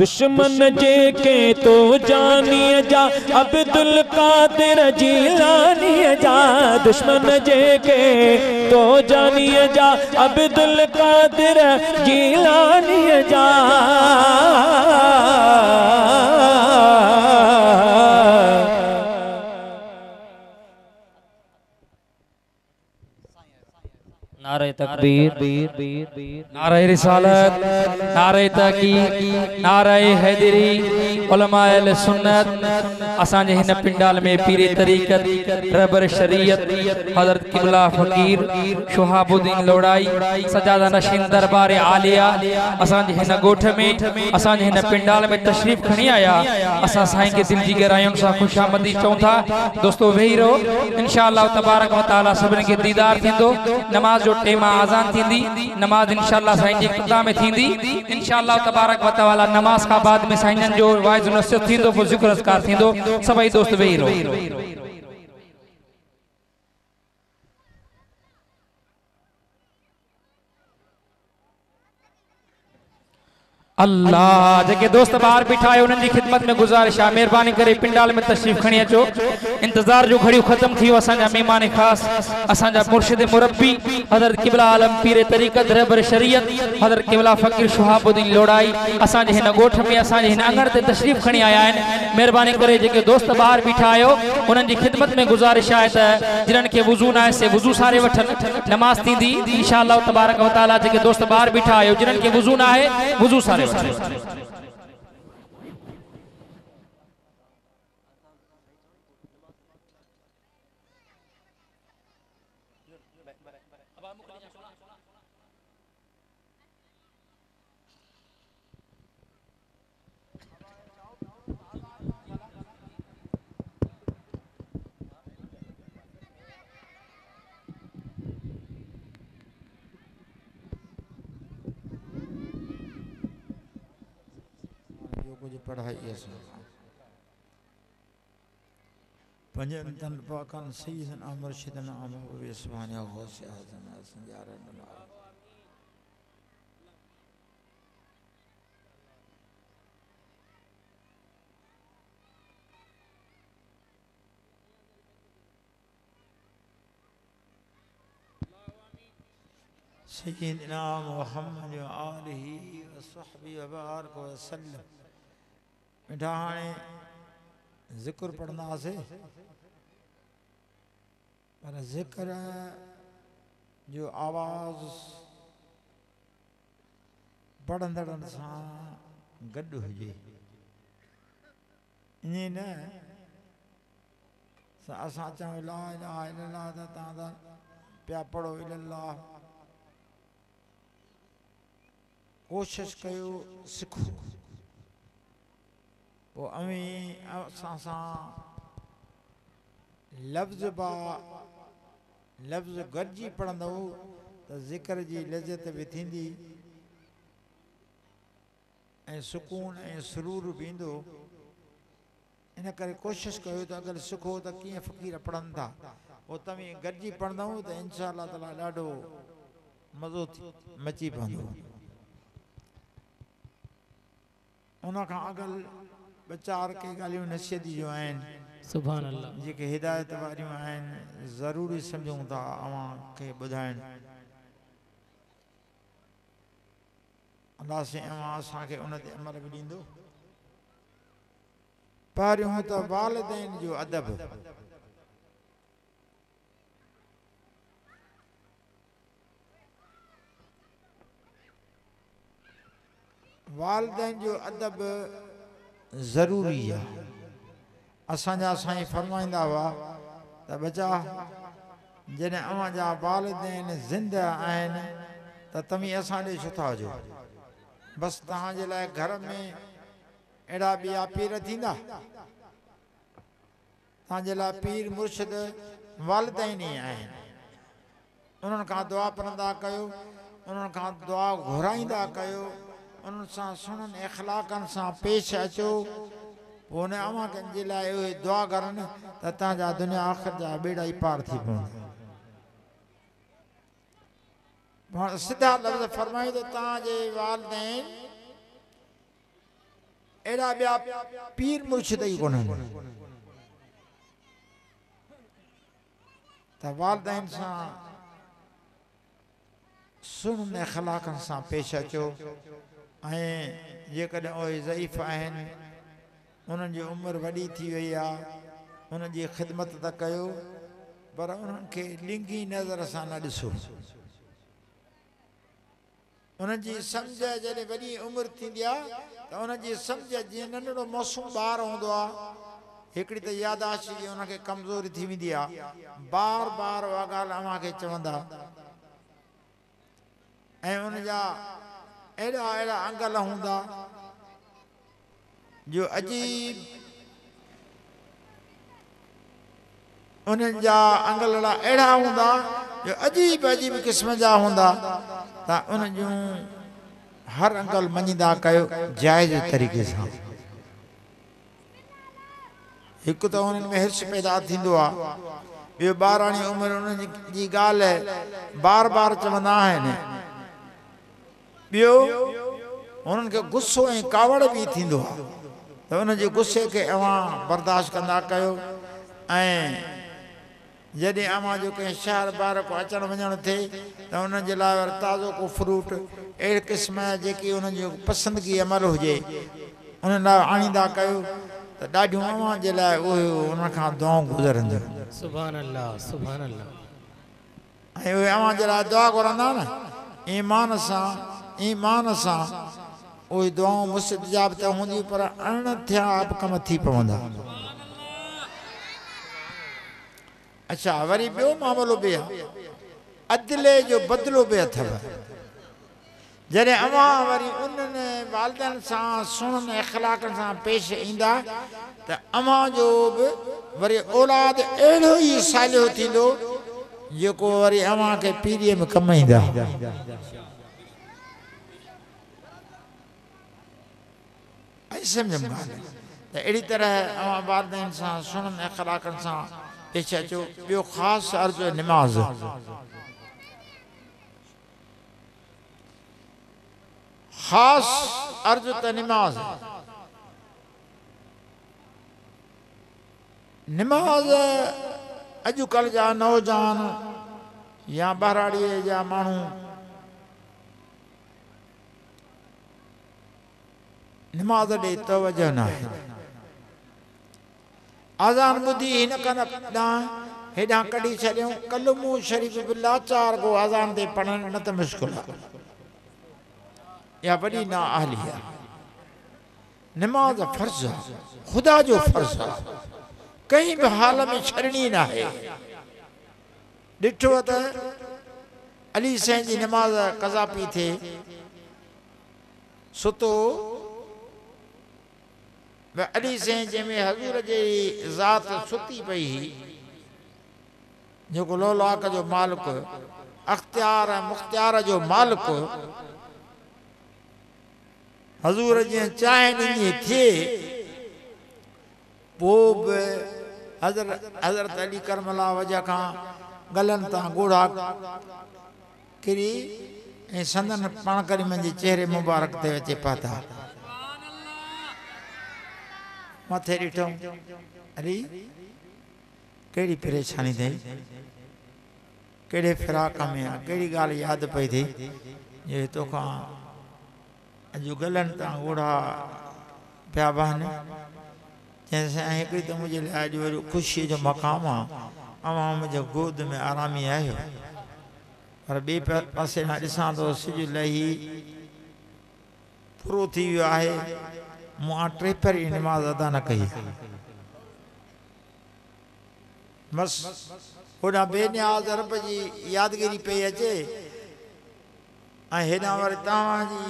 दुश्मन जे के तो जानिए जा अब्दुल कादिर जिलानी जा, दुश्मन जे के तो जानिए जा अब्दुल कादिर जिलानी जा। नारे तकबीर, नारे रिसालत, नारे तहकीक, नारे हैदरी, उलमा अहले सुन्नत। असांजे हिन पिंडाल में पीरे तरीक़त रहबर शरीयत हज़रत क़िबला फ़कीर शुहाबुद्दीन लोड़ाई सजादा नशीन दरबार आलिया असांजे हिन गोठ में असांजे हिन पिंडाल में तशरीफ़ खणी आया। असां साईं के दिल जी गहराइयुनि सां खुशामदी चऊं था। दोस्तों वेही रहो, इंशाअल्लाह तबारक व तआला सभिनी खे दीदार थींदो। नमाज जो टेम आज़ान थींदी, नमाज इंशाअल्लाह साईं जी इक़्तिदा में थींदी। इंशाअल्लाह तबारक व तआला नमाज खां बाद में साईं जो वाइज़ नसीहत थींदो, पोइ ज़िक्र अज़कार थींदो। सभई दोस्त वेही रहो। अल्लाह जेके दोस्त बाहर बिठा है उन्हनि जी खिदमत में गुजारिश है, मेहरबानी करे पिंडाल में तशरीफ खणी अचो। इंतजार जो घड़ियों खत्म थी असांजा मेहमान खास असांजा मुर्शिद मुरब्बी हज़रत क़िबला आलम पीरे तरीक़त रहबर शरीयत हज़रत क़िबला फ़कीर शुहाबुद्दीन लोड़ाई असांजे हिन गोठ में असांजे हिन अंगण ते तशरीफ खणी आया आहिनि। मेहरबानी करे जेके दोस्त बाहर बिठा आहियो उन्हनि जी खिदमत में गुजारिश आहे त जिन्हनि खे वुज़ू न आहे से वुज़ू सारे वठनि। नमाज थींदी इंशाअल्लाह तबारक व तआला। जेके दोस्त बाहर बिठा आहियो जिन्हनि खे वुज़ू न आहे वुज़ू सारे कुछ पढ़ाई पंजन तन पाकन सईदना मुर्शिदना अबू सुभान गौस आज़म संजारन सईदना मुहम्मद व आलिहि व सहबी व बारक व सल्लम। मिठा हाणे ज़िक्र पढ़ंदासीं, पर ज़िक्र जो आवाज़ पढ़ंदड़नि सां गॾु हुजे। ईअं न असां चऊं ला इलाहा इल्लल्लाह त तव्हां त पिया पढ़ो इल्लल्लाह। कोशिशि कयो सिखो, पोइ अवी असां सां लफ़्ज़ लफ़्ज़ गॾिजी पढ़ंदव त ज़िक्र जी लज़त बि थींदी ऐं सुकून ऐं सुरूर बि ईंदो। इन करे कोशिशि कयो त अगरि सिखो त कीअं फ़क़ीर पढ़नि था, पोइ तव्हीं गॾिजी पढ़ंदव त इंशा अल्लाह ताला ॾाढो मज़ो मची पवंदो। उनखां अगल ॿ चारि के ॻाल्हियूं नसीहत जूं आहिनि, सुभान अल्लाह, जेके हिदायत वारियूं आहिनि, ज़रूरी सम्झूं था अवां खे ॿुधाइण। अल्लाह से अवां असांखे उन ते अमल बि ॾींदो। पहिरियों त वालिदैन जो अदब। वालिदैन जो अदब ज़रूरी आहे। असांजा साईं फरमाईंदा हुआ त बचा जॾहिं अवां जा वालिदैन ज़िंदा आहिनि त तव्हीं असां ॾे छो था हुजो। बसि तव्हांजे लाइ घर में अहिड़ा ॿिया पीर थींदा, तव्हांजे लाइ पीर मुर्शिद वालिदैन ई आहिनि। उन्हनि खां दुआ पढ़ंदा कयो, उन्हनि खां दुआ घुराईंदा कयो, उन्हनि सां सुहिणनि इख़लाक़नि सां पेश अचो। पोइ उन अवां कंहिंजे लाइ उहे दुआ करनि त तव्हांजा दुनिया आख़िर जा बेड़ा ई पार थी पवंदा। सिधा लफ़्ज़ फरमाई त तव्हांजे वालिदैन एड़ा बिया पीर मुर्शिद ही कोन त वालदैन सां सुन अखलाकन सां पेश अचो ऐं जेकॾहिं उहे ज़ईफ़ आहिनि उन्हनि जी उमिरि वॾी थी वई आहे उन्हनि जी ख़िदमत त कयो पर उन्हनि खे लिंगी नज़र सां न ॾिसो उन्हनि जी सम्झ जॾहिं वॾी उमिरि थींदी आहे त उन्हनि जी सम्झ जीअं नंढड़ो मासूम ॿार हूंदो आहे हिकिड़ी त यादाश्त जी उनखे कमज़ोरी थी वेंदी आहे बार बार उहा ॻाल्हि अव्हां खे चवंदा ऐं उनजा अहिड़ा अहिड़ा अंगल हूंदा जो अजीब उन्हनि जा अंगलड़ा अहिड़ा हूंदा जो अजीब अजीब क़िस्म जा हूंदा त उन जूं हर अंगल मञींदा कयो जाइज़ तरीक़े सां हिकु त उन्हनि में हिर्स पैदा थींदो आहे ॿियो ॿाराणी उमिरि उन्हनि जी ॻाल्हि बार बार चवंदा आहिनि ॿियो उन्हनि खे गुस्सो ऐं कावड़ बि थींदो आहे त उनजे गुस्से खे अव्हां बर्दाश्त कंदा कयो ऐं जॾहिं अव्हां जो कंहिं शहर ॿार को अचणु वञणु थिए त उन्हनि जे लाइ वरी ताज़ो को फ्रूट अहिड़े क़िस्म जा जेकी उन्हनि जो पसंदगी अमल हुजे उन्हनि लाइ आणींदा कयो त ॾाढियूं अव्हां जे लाइ उहे उन खां दुआऊं गुज़रंदियूं सुभान अल्लाह सुभान अल्लाह ऐं उहे अव्हां जे लाइ दुआ घुरंदा न ईमान सां उहे दुआऊं मुस्तजाब त हूंदियूं पर अणथिया कम थी पवंदा अच्छा वरी ॿियो मामलो बि आहे अदिले जो बदिलो बि अथव जॾहिं अव्हां वरी उन्हनि वालदनि सां सुहिणनि अख़लाकनि सां पेश ईंदा त अव्हां जो बि वरी औलाद अहिड़ो ई सालियो थींदो जेको वरी अव्हां खे पीढ़ीअ में कमु ईंदा ऐं सम्झ में त अहिड़ी तरह अव्हां वालदैन सां सुहिणनि अख़लाकनि सां पेश अचो ॿियो ख़ासि अर्ज़ु निमाज़ ख़ासि अर्ज़ु त निमाज़ निमाज़ अॼुकल्ह जा नौजवान या ॿाराड़ीअ जा माण्हू निमाज़ ॾे तवजो न आहे आज़ान ॿुधी हिन कन ॾांहुं हेॾां कढी छॾियूं कलमो शरीफ़ बि लाचार को आज़ान ते पढ़णु न त मुश्किल आहे या वॾी ना आहली आहे निमाज़ फ़र्ज़ आहे ख़ुदा जो फ़र्ज़ आहे कंहिं बि हाल में छॾणी न आहे ॾिठो त अली साईं जी निमाज़ क़ज़ा पई थिए सुतो अली साईं जंहिंमें हज़ूर जी ज़ात सुती पई जेको लोलाक जो मालिक अख़्तियार ऐं मुख़्तियार जो मालिक हज़ूर जीअं चांहि ॾिनी थिए पोइ बि हज़रत अली करमला वजह खां गलनि तां ॻोढ़ा किरी ऐं संदन पाण करीम जे चेहरे मुबारक ते अचे पाता मथे ॾिठो अली कहिड़ी परेशानी अथई कहिड़े फिराक में आहे कहिड़ी ॻाल्हि यादि पई थी जे तोखां अॼु गलनि तां ॻोढ़ा पिया बहनि जंहिंसां हिकिड़ी त मुंहिंजे लाइ अॼु वरी ख़ुशीअ जो मक़ाम आहे अवां मुंहिंजे गोद में आरामी आहियो पर ॿिए पासे खां ॾिसां थो सिॼु लही पूरो थी वियो आहे मूं टे भेरी निमाज़ अदा न कई बसि होॾां बेनियाज़ रब जी यादगिरी पई अचे ऐं हेॾां वरी तव्हांजी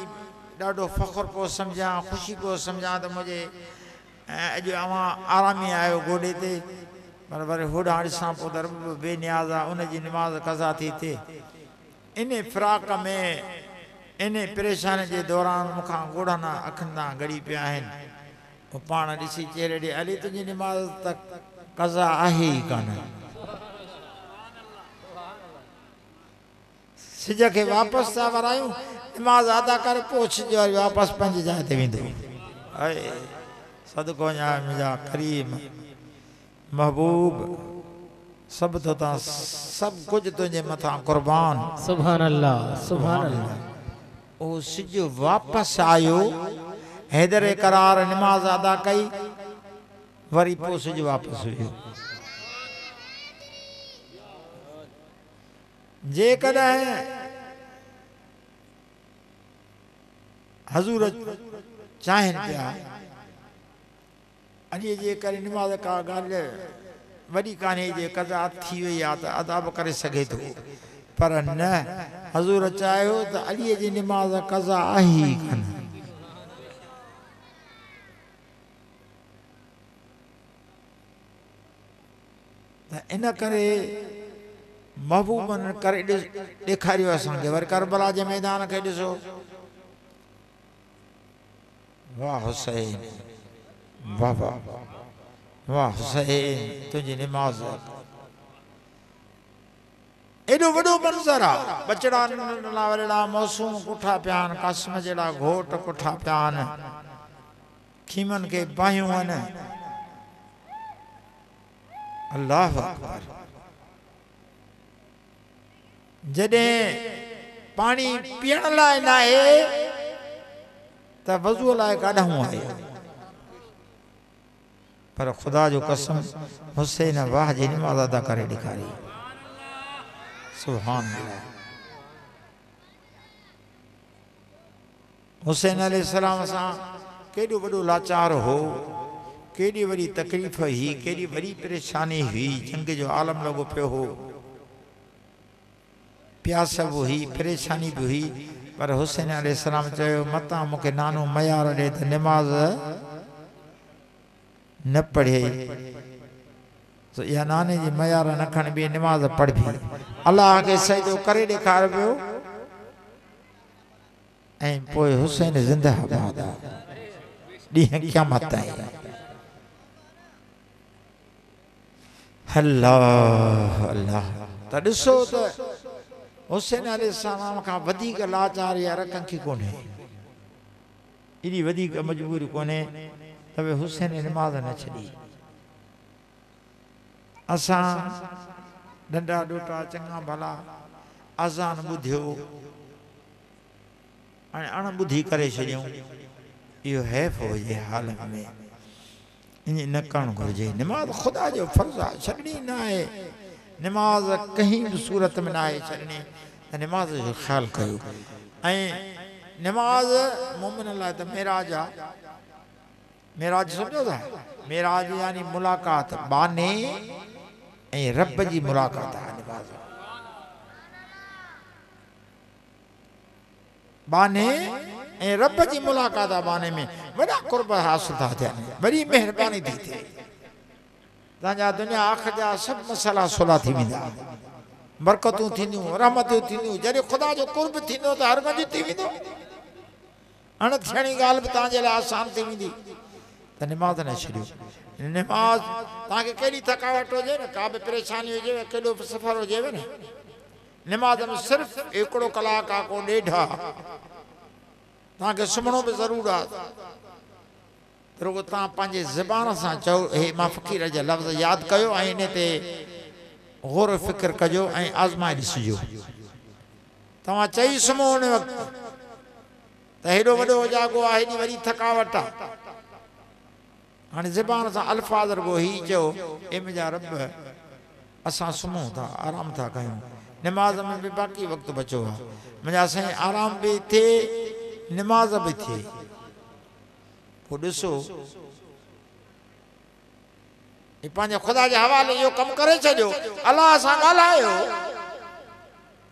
ॾाढो फ़ख़्रु पियो सम्झां ख़ुशी पियो सम्झां त मुंहिंजे अॼु अवां आरामी आहियो गोॾे ते पर वरी होॾां ॾिसां पोइ त रब बेनियाज़ आहे उनजी निमाज़ क़ज़ा थी थिए इन फिराक में इन परेशानी जे दौरान मूंखां ॻोढ़नि अखियुनि तां गड़ी पिया आहिनि पोइ पाण ॾिसी चेहरे ॾे अली तुंहिंजी निमाज़ त क़ज़ा आहे ई कान सिज खे वापसि था वरायूं निमाज़ अदा करे पोइ सिज वरी वापसि पंहिंजी जाइ ते वेंदो अरे सदको न्या मुझा करीम महबूब सब तो ता सब कुछ तुझे मथा कुर्बान सुभान अल्लाह सुभान अल्लाह। ओ सिज वापस आयो हैदर करार नमाज अदा कई वरी पो सिज वापस हुयो जे कदे हजूर चाहन पिया अॼु जे करे नमाज का ॻाल्हि वॾी कान्हे जे कज़ा थी वई आहे त अदा बि करे सघे थो पर न हज़ूर चाहियो त अलीअ जी नमाज कज़ा आहे ई कान त इन करे महबूबनि करे ॾेखारियो असांखे वरी करबला जे मैदान खे ॾिसो वाह हुसैन वाह वाह वाह हुसैन तुझी नमाज एडो वडो मंजर आ बचड़ा नला वरड़ा मौसूम कुठा प्यान कासिम जड़ा घोट कुठा प्यान खीमन के बाहियूं आहिनि अल्लाह अकबर जडे पानी पीण लाइ न आहे त वज़ू लाइ काढूं आहे पर खुदा जो कसम हुसैन वाह जी नमाज अदा करे ॾेखारी सुभान अल्लाह हुसैन अलैहिस्सलाम सां केॾो वॾो लाचार हो केॾी वॾी तकलीफ़ हुई केॾी वॾी परेशानी हुई जंग जो आलम लॻो पियो हो प्यास बि हुई परेशानी बि हुई पर हुसैन अलैहिस्सलाम चयो मता मूंखे नानो मयार ॾे त नमाज न पढ़े तो या नाने जी मयार न खण बि नमाज पढ़ भी अल्लाह के सजदो करे ॾेखार पियो ऐं पोइ हुसैन ज़िंदाबाद ॾींहं क़यामत ताईं अल्लाह अल्लाह त ॾिसो त हुसैन अलैहिस्सलाम खां वधीक लाचार यार कंहिंखे कोन्हे एॾी वधीक मजबूरी कोन्हे त हुसैन नमाज न छॾी असां डंडा डोटा चङा भला अज़ान ॿुधियो हाणे अण ॿुधी करे छॾियूं इहो हैफ़ हुजे हाल में ईअं न करणु घुरिजे नमाज ख़ुदा जो फ़र्ज़ु आहे छॾणी न आहे नमाज कंहिं बि सूरत में न आहे छॾणी त नमाज जो ख़्यालु कयो ऐं नमाज मोमिन लाइ त मेराज आहे मेराज सम्झो था मेराज यानी मुलाक़ात बाने ऐं रब जी मुलाक़ात आहे नमाज बाने ऐं रब जी मुलाक़ात आहे बाने में वॾा कुर्ब हासिल था थियनि वॾी महिरबानी थी थिए तव्हांजा दुनिया आख़िर जा सभु मसाला सोला थी वेंदा बरकतूं थींदियूं रहमतूं थींदियूं जॾहिं ख़ुदा जो कुर्ब थींदो त हर गंज थी वेंदो हाणे थियणी ॻाल्हि बि तव्हांजे लाइ आसान थी वेंदी त नमाज़ न छॾियो नमाज़ तव्हांखे केॾी थकावट हुजे न का बि परेशानी हुजे केॾो बि सफ़र हुजेव न नमाज़ में सिर्फ़ु हिकिड़ो कलाक आहे को ॾेढ आहे तव्हांखे सुम्हणो बि ज़रूरु आहे रुगो तव्हां पंहिंजे ज़बान सां चओ हे मां फ़क़ीर जा लफ़्ज़ यादि कयो ऐं इन ते गौर फ़िक्र कजो ऐं आज़माए ॾिसिजो तव्हां चई सुम्हो उन वक़्तु त हेॾो वॾो जाॻो आहे हेॾी वॾी थकावट आहे हाणे ज़बान सां अल्फाज़ रुगो ही चओ ए मुंहिंजा रब असां सुम्हूं था आराम था कयूं नमाज़ में बि बाक़ी वक़्तु बचो आहे मुंहिंजा साईं आराम बि थिए नमाज़ बि थिए पोइ ॾिसो पंहिंजे ख़ुदा जे हवाले इहो कमु करे छॾियो अलाह सां ॻाल्हायो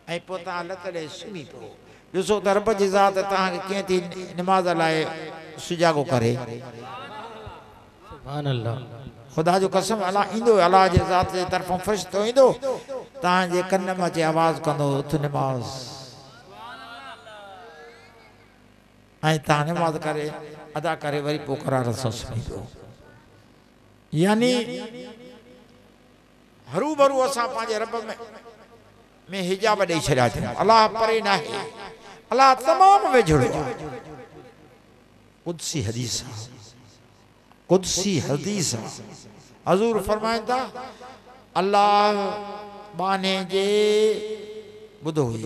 ऐं पोइ तव्हां लत ॾे सुम्ही पियो ॾिसो त रब जी ज़ात तव्हांखे कीअं थी नमाज़ लाइ सुजाॻो करे सुभान अल्लाह ख़ुदा जो कसम अलाह ईंदो अलाह जे ज़ात जे तरफ़ां फ़रिश्तो ईंदो तव्हांजे कन में अचे आवाज़ कंदो उथ नमाज़ ऐं तव्हां नमाज़ करे अदा करे वरी पोइ करार सां सुम्ही पियो यानी हरू भरू असां पंहिंजे रब में हिजाब ॾेई छॾिया थियूं अलाह परे न आहे अलाह तमामु वेझड़ो आहे कुदसी हदीस कुदसी हदीस हजूर फरमाइनि था अल्लाह बाने जे बुधो हुई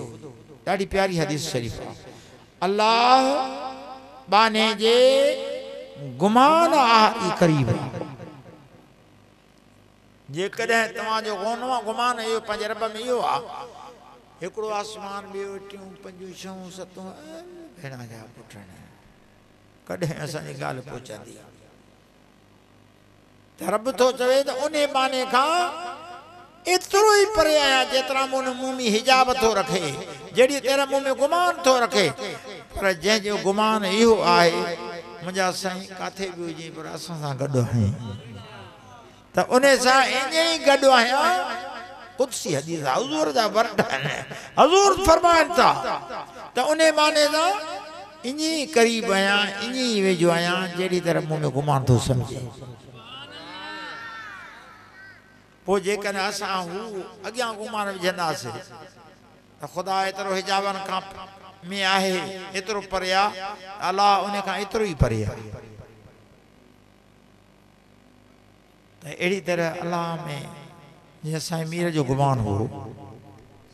ॾाढी प्यारी हदीस शरीफ़ आहे अल्लाह बाने जे गुमान आहे करीब जेकॾहिं तव्हांजो गुमान इहो पंहिंजे रब में इहो आहे हिकिड़ो आसमान ॿियो टियों पंजूं छहों सतों भेण जा पुटण कॾहिं असांजी ॻाल्हि पहुचंदी त रब थो चवे त उन बाने खां एतिरो ई परे आहियां जेतिरा मूं मुंहुं में हिजाब थो रखे जहिड़ी तेरा मुंहुं में गुमान थो रखे पर जंहिंजो गुमान इहो आहे मुंहिंजा साईं काथे बि हुजे पर असां सां गॾु आहीं त उन सां ईअं ई गॾु आहियां कुदसी हदीस हज़ूर जा वर्ड आहिनि हज़ूर फरमाइनि था त उन माने सां ईअं ई क़रीब आहियां ईअं ई वेझो आहियां जहिड़ी तरह मुंहुं में गुमान थो सम्झे पोइ जेकॾहिं असां हू अॻियां गुमान विझंदासीं त ख़ुदा एतिरो हिजाबनि खां में आहे एतिरो परे आहे अलाह उन खां एतिरो ई परे आहे त अहिड़ी तरह अलाह में जीअं साईं मीर जो गुमान हो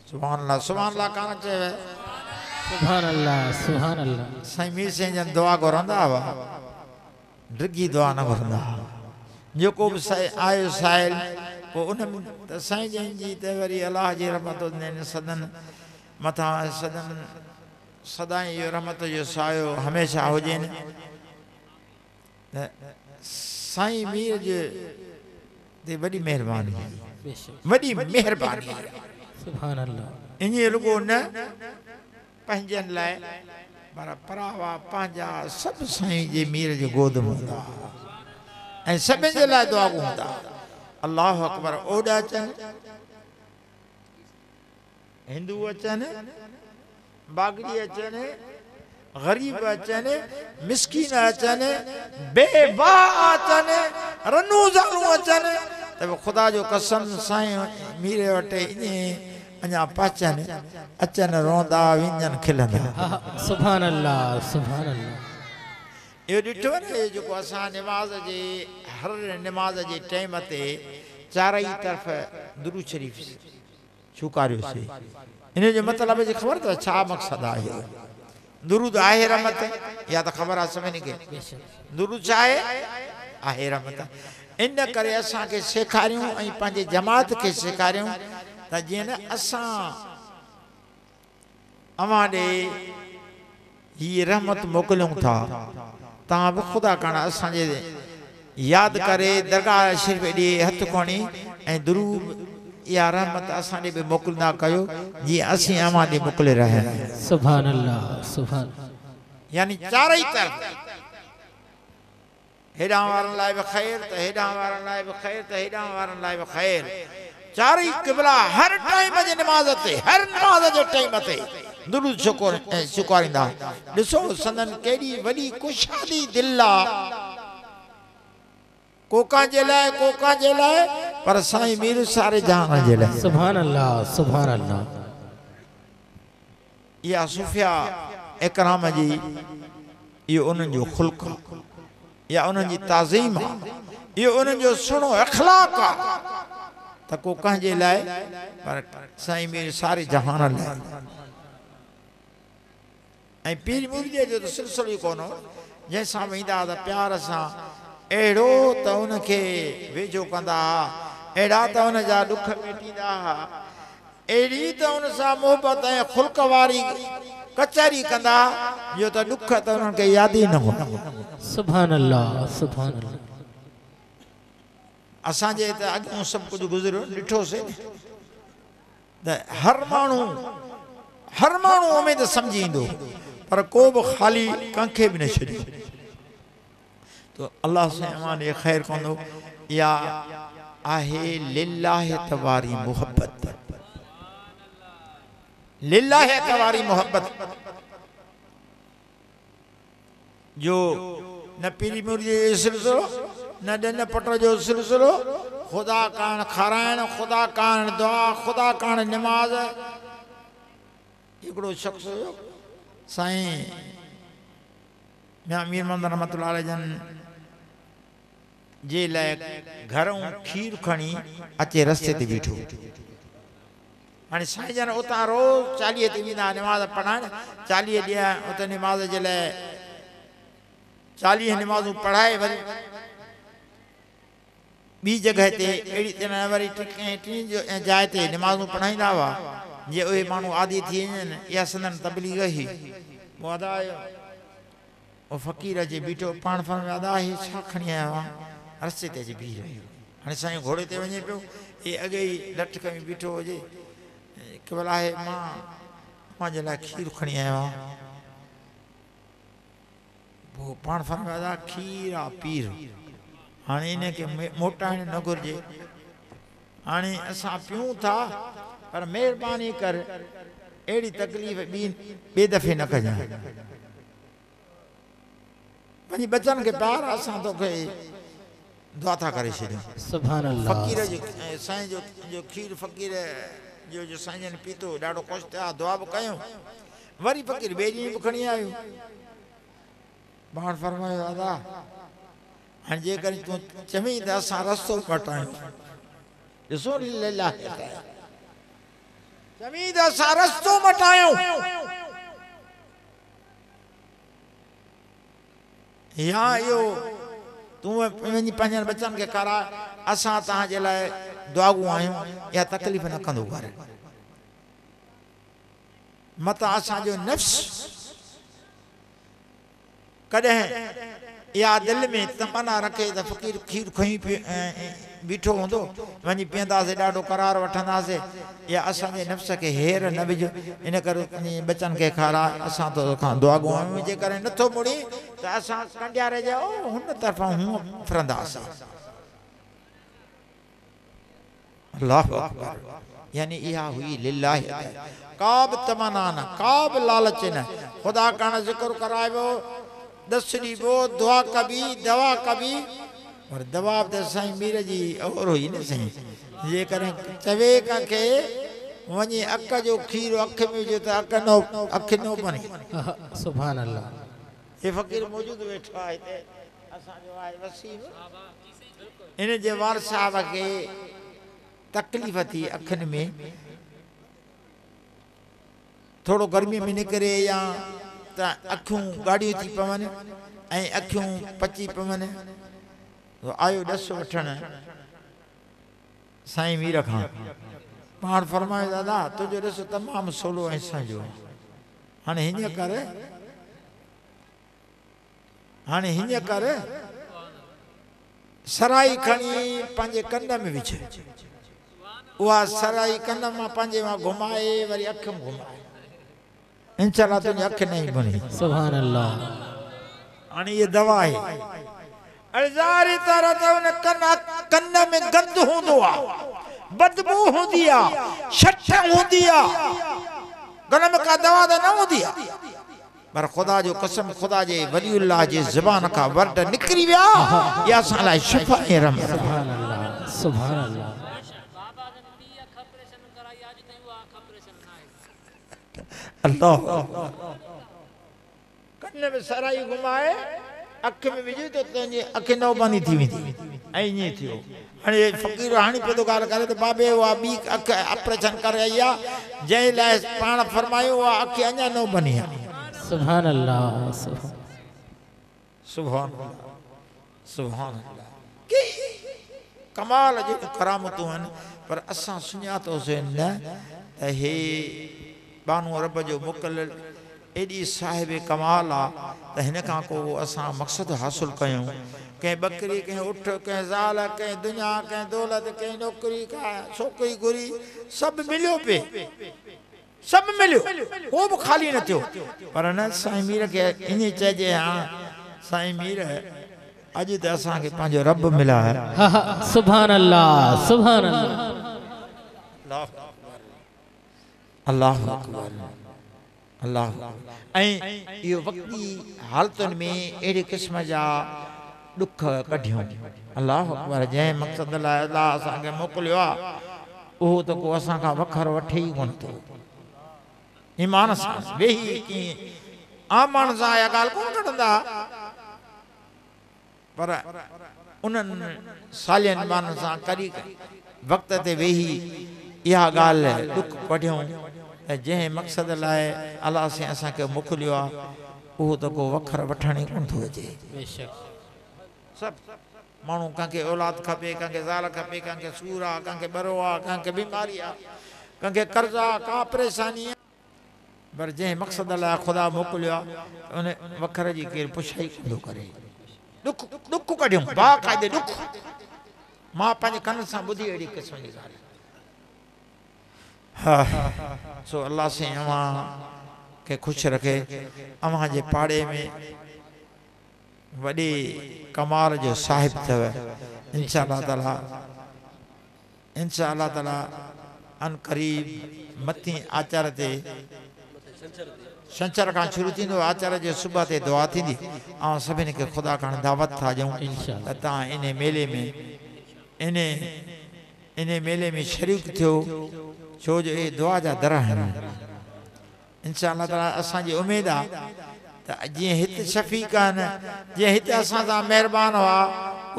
सुभान अल्लाह कान चयो सुभान अल्लाह साईं मीर साईं जन दुआ घुरंदा हुआ डिघी दुआ न घुरंदा जेको बि आयो साहिल पोइ उन त साईं जन जी त वरी अलाह जी रहमत सदन मथां सदन सदाईं इहो रहमत जो सायो हमेशह हुजेनि त साईं मीर जे ते वॾी महिरबानी वॾी महिरबानी सुभान अल्लाह ईअं रुगो न पंहिंजनि लाइ पर परावा पंहिंजा सभु साईं जे मीर जे गोद में हूंदा ऐं सभिनि जे लाइ दुआ हूंदा अल्लाह अकबर ओॾा अचनि हिंदू अचनि बागड़ी अचनि गरीब अचनि मिसकीन अचनि बेवा अचनि रनूज़ालूं अचनि त ख़ुदा जो कसम साईं मीर वटि ईअं अञा पचनि अचनि रोंदा विञनि खिलंदा सुभान अल्लाह इहो ॾिठो न जेको असां निमाज़ जे हर निमाज़ जे टाइम ते चारई तरफ़ दुरूद शरीफ़ छुकारियोसीं इन जो मतिलबु जे ख़बर अथव छा मक़सदु आहे दुरूद आहे रहमत या त ख़बर आहे सभिनी खे दुरूद छा आहे रहमत इन करे असांखे सेखारियूं ऐं पंहिंजे जमात खे सेखारियूं त जीअं न असां अवां ॾे हीअ रहमत मोकिलियूं था तव्हां बि ख़ुदा करण असांजे यादि करे दरगाह शरीफ़ ॾे हथु खणी ऐं दुरूद इहा रहमत असां ॾे बि मोकिलींदा कयो जीअं असीं अवां ॾे मोकिले रहिया आहियूं सुभान अल्लाह यानी चारई तरफ़ हेॾां वारनि लाइ बि ख़ैर त हेॾां वारनि लाइ बि ख़ैर त हेॾां वारनि लाइ बि ख़ैर चारई क़िबला हर टाइम जे निमाज़ ते हर निमाज़ जे टाइम ते दुरूद शुक्रारींदा ॾिसो संदन केॾी वॾी कुशादी दिल आहे कोका जे लाइ पर साईं मीर सारे जहान जे लाइ सुभान अल्लाह इहा सुफिया इकराम जी इहो उन्हनि जो ख़ुल्क़ या उन्हनि जी ताज़ीम आहे इहो उन्हनि जो सुहिणो अख़लाक आहे त को कंहिंजे लाइ पर साईं मीर सारे जहान लाइ ऐं पीर मुर्दीअ जो त सिलसिलो ई कोन हो जंहिंसां वेंदा त प्यार सां अहिड़ो त उनखे वेझो कंदा अहिड़ा त उन जा ॾुख मिटींदा अहिड़ी त उन सां मोहबत ऐं ख़ुल्क़ वारी कचहरी कंदा जो त ॾुख त उन्हनि खे यादि ई न हो सुभान अल्लाह असांजे त अॻियां सभु कुझु गुज़रियो ॾिठोसीं त हर माण्हू उमेद सम्झी ईंदो पर को बि ख़ाली कंहिंखे बि न छॾियो तो अल्लाह सां अमान ये ख़ैर कंदो या आहे लिल्लाह तवारी मोहब्बत लिल्लाह तवारी मोहब्बत जो न पीरी मुर्दी जो सिलसिलो न ॾन पट जो सिलसिलो खुदा कान खाराइण खुदा कान दुआ खुदा कान नमाज हिकिड़ो शख़्स हुयो साईं मैं अमीर मोहम्मद रहमतुल्लाह अलैह जन जे लाइ घरों खीर खणी अचे रस्ते ते बीठो हाणे साईं जन उतां रोज़ 40 ते वेंदा निमाज़ पढ़ाइण 40 ॾींहं उते निमाज़ जे लाइ 40 निमाज़ूं पढ़ाए वरी ॿी जॻह ते अहिड़ी तरह वरी टी जाइ ते निमाज़ूं पढ़ाईंदा हुआ जे उहे माण्हू आदी थी वञनि इहा संदन तबलीग ही पोइ अदा वो फ़क़ीर जे बीठो पाण फरमाए अदा ही छा खणी आयो आहे रस्ते ते अची बीह रहियो हाणे साईं घोड़े ते वञे पियो हे अॻे ई लठ खणी बीठो हुजे केवल आहे मां जे लाइ खीर खणी आयो आहियां पोइ पाण फरमाए अदा खीर आहे पीर हाणे इनखे मोटाइण न घुरिजे हाणे असां पियूं था पर महिरबानी कर अहिड़ी तकलीफ़ ॿिए दफ़े न कजांइ पंहिंजी बचनि खे प्यार असां तोखे दुआ था करे छॾियूं सुभान अल्लाह फ़क़ीर जो साईं जो खीर फ़क़ीर जो साईं जन पीतो ॾाढो ख़ुशि थिया दुआ बि कयूं वरी फ़क़ीर ॿिए ॾींहुं बि खणी आयो पाण फरमायो दादा हाणे जेकर तूं चवीं त असां रस्तो मटायूं ॾिसो चवीं त असां रस्तो मटायूं या इहो तूं पंहिंजी पंहिंजनि बचनि खे कराए असां तव्हांजे लाइ दुआऊं आहियूं इहा तकलीफ़ न कंदो कर मतां असांजो नफ़्स कॾहिं इहा दिलि में तमन्ना रखे त फ़क़ीर खीर खई बीठो हूंदो वञी पीअंदासीं ॾाढो करार वठंदासीं या असांजे नफ़्स खे हेर न विझ इन करे पंहिंजे बचनि खे खाराए असां तोखां दुआऊं आहियूं जेकर नथो मुड़ी त असां कंडियारे जा हुन तरफ़ां हूअं फिरंदासीं अल्लाह अकबर यानी इहा हुई लिल्लाह का बि तमन्ना न का बि लालच न ख़ुदा करण ज़िक्र करायो दस ॾिबो दुआ कबी दवा कबी और दवा त साईं मीर जी और हुई न साईं जेकर चवे कंहिंखे वञी अख जो खीर अख में विझो त अख न बने सुभान अल्लाह हे फ़क़ीर मौजूद वेठो आहे हिते असांजो आहे वसीम इन जे वार साहब खे तकलीफ़ थी अखियुनि में थोरो गर्मीअ में निकिरे या त अखियूं गाढ़ियूं थी पवनि ऐं अखियूं पची पवनि आयो ॾस वठणु साईं मीर खां पाण फरमायो दादा तुंहिंजो ॾिस तमामु सवलो ऐं संजो हाणे हीअं कर सराई खणी पंहिंजे कन में विझ उहा सराई कन मां पंहिंजे मां घुमाए वरी अख में घुमाए इंशाअल्लाह तुंहिंजी अख न ई बनी सुभान अल्लाह हाणे ये दवा आहे अज़ारी तरह त उन कन में गंद हूंदो आहे बदबू हूंदी आहे छठ हूंदी आहे गन में का दवा त न हूंदी आहे पर ख़ुदा जो कसम ख़ुदा जे वलीउल्लाह जे ज़बान खां वर्ड निकिरी विया या असां लाइ शिफ़ा ऐं रहमत सुभान अल्लाह सुभान अल्लाह अल्लाह कन में सराई घुमाए अख में विझी तो तुंहिंजी अख नौ बंदी थी वेंदी ऐं ईअं थियो हाणे फ़क़ीर हाणे पियो थो ॻाल्हि करे त बाबे उहा ॿी अख ऑपरेशन करे आई आहे जंहिं लाइ पाण फरमायो उहा अख अञा न बनी आहे सुभान अल्लाह सुभान सुभान की कमाल जो करामतूं आहिनि पर असां सुञातोसीं न त हे बानू रब जो मुकल एॾी साहिब कमाल आहे त हिन खां को असां मक़सदु हासिलु कयूं कंहिं बकरी कंहिं उठ कंहिं ज़ाल कंहिं दुनिया कंहिं दौलत कंहिं नौकिरी कंहिं छोकिरी घुरी सभु मिलियो पिए सभु मिलियो को बि ख़ाली न थियो पर न साईं मीर खे ईअं चइजे हा साईं मीर अॼु त असांखे पंहिंजो रब मिलिया आहे सुभान अल्लाह सुभान अल्लाह अल्लाह अकबर अल्लाह ऐं इहो वक़्ती हालतुनि में अहिड़े क़िस्म जा ॾुख कढियूं अल्लाह अकबर जंहिं मक़सद लाइ अलाह असांखे मोकिलियो आहे उहो त को असां खां वखर वठे ई कोन थो ईमान सां वेही कीअं आम माण्हू सां इहा ॻाल्हि कोन कढंदा पर उन्हनि सालियनि माण्हुनि सां कॾहिं वक़्त ते वेही इहा ॻाल्हि ॾुख कढियूं त जंहिं मक़सद लाइ अलाह से असांखे मोकिलियो आहे उहो त को वखर वठण ई कोन थो अचे बेशक सभु माण्हू कंहिंखे औलाद खपे कंहिंखे ज़ाल खपे कंहिंखे सूर आहे कंहिंखे ॿरो आहे कंहिंखे बीमारी आहे कंहिंखे कर्ज़ आहे का परेशानी आहे पर जंहिं मक़सद लाइ ख़ुदा मोकिलियो आहे उन वखर जी केरु पुछाई कोन थो करे ॾुख ॾुख कढियूं बाक़ाइदे ॾुख मां पंहिंजे कन सां ॿुधी अहिड़ी क़िस्म जी ॻाल्हि हा सो अलाह से अव्हां खे ख़ुशि रखे अव्हां जे पाड़े में वॾे कमाल जो साहिब अथव इंशा अल्लाह ताला अन क़रीब मथीं आचार ते छंछर खां शुरू थींदो आचार्य जे सुबह ते दुआ थींदी ऐं सभिनी खे ख़ुदा खां दावत था ॾियूं त तव्हां इन मेले में शरीक थियो छो जो इहे दुआ जा दर आहिनि इंशा अल्लाह ताला असांजी उमेद आहे त जीअं हिते शफ़ीक आहिनि जीअं हिते असां सां महिरबानी हुआ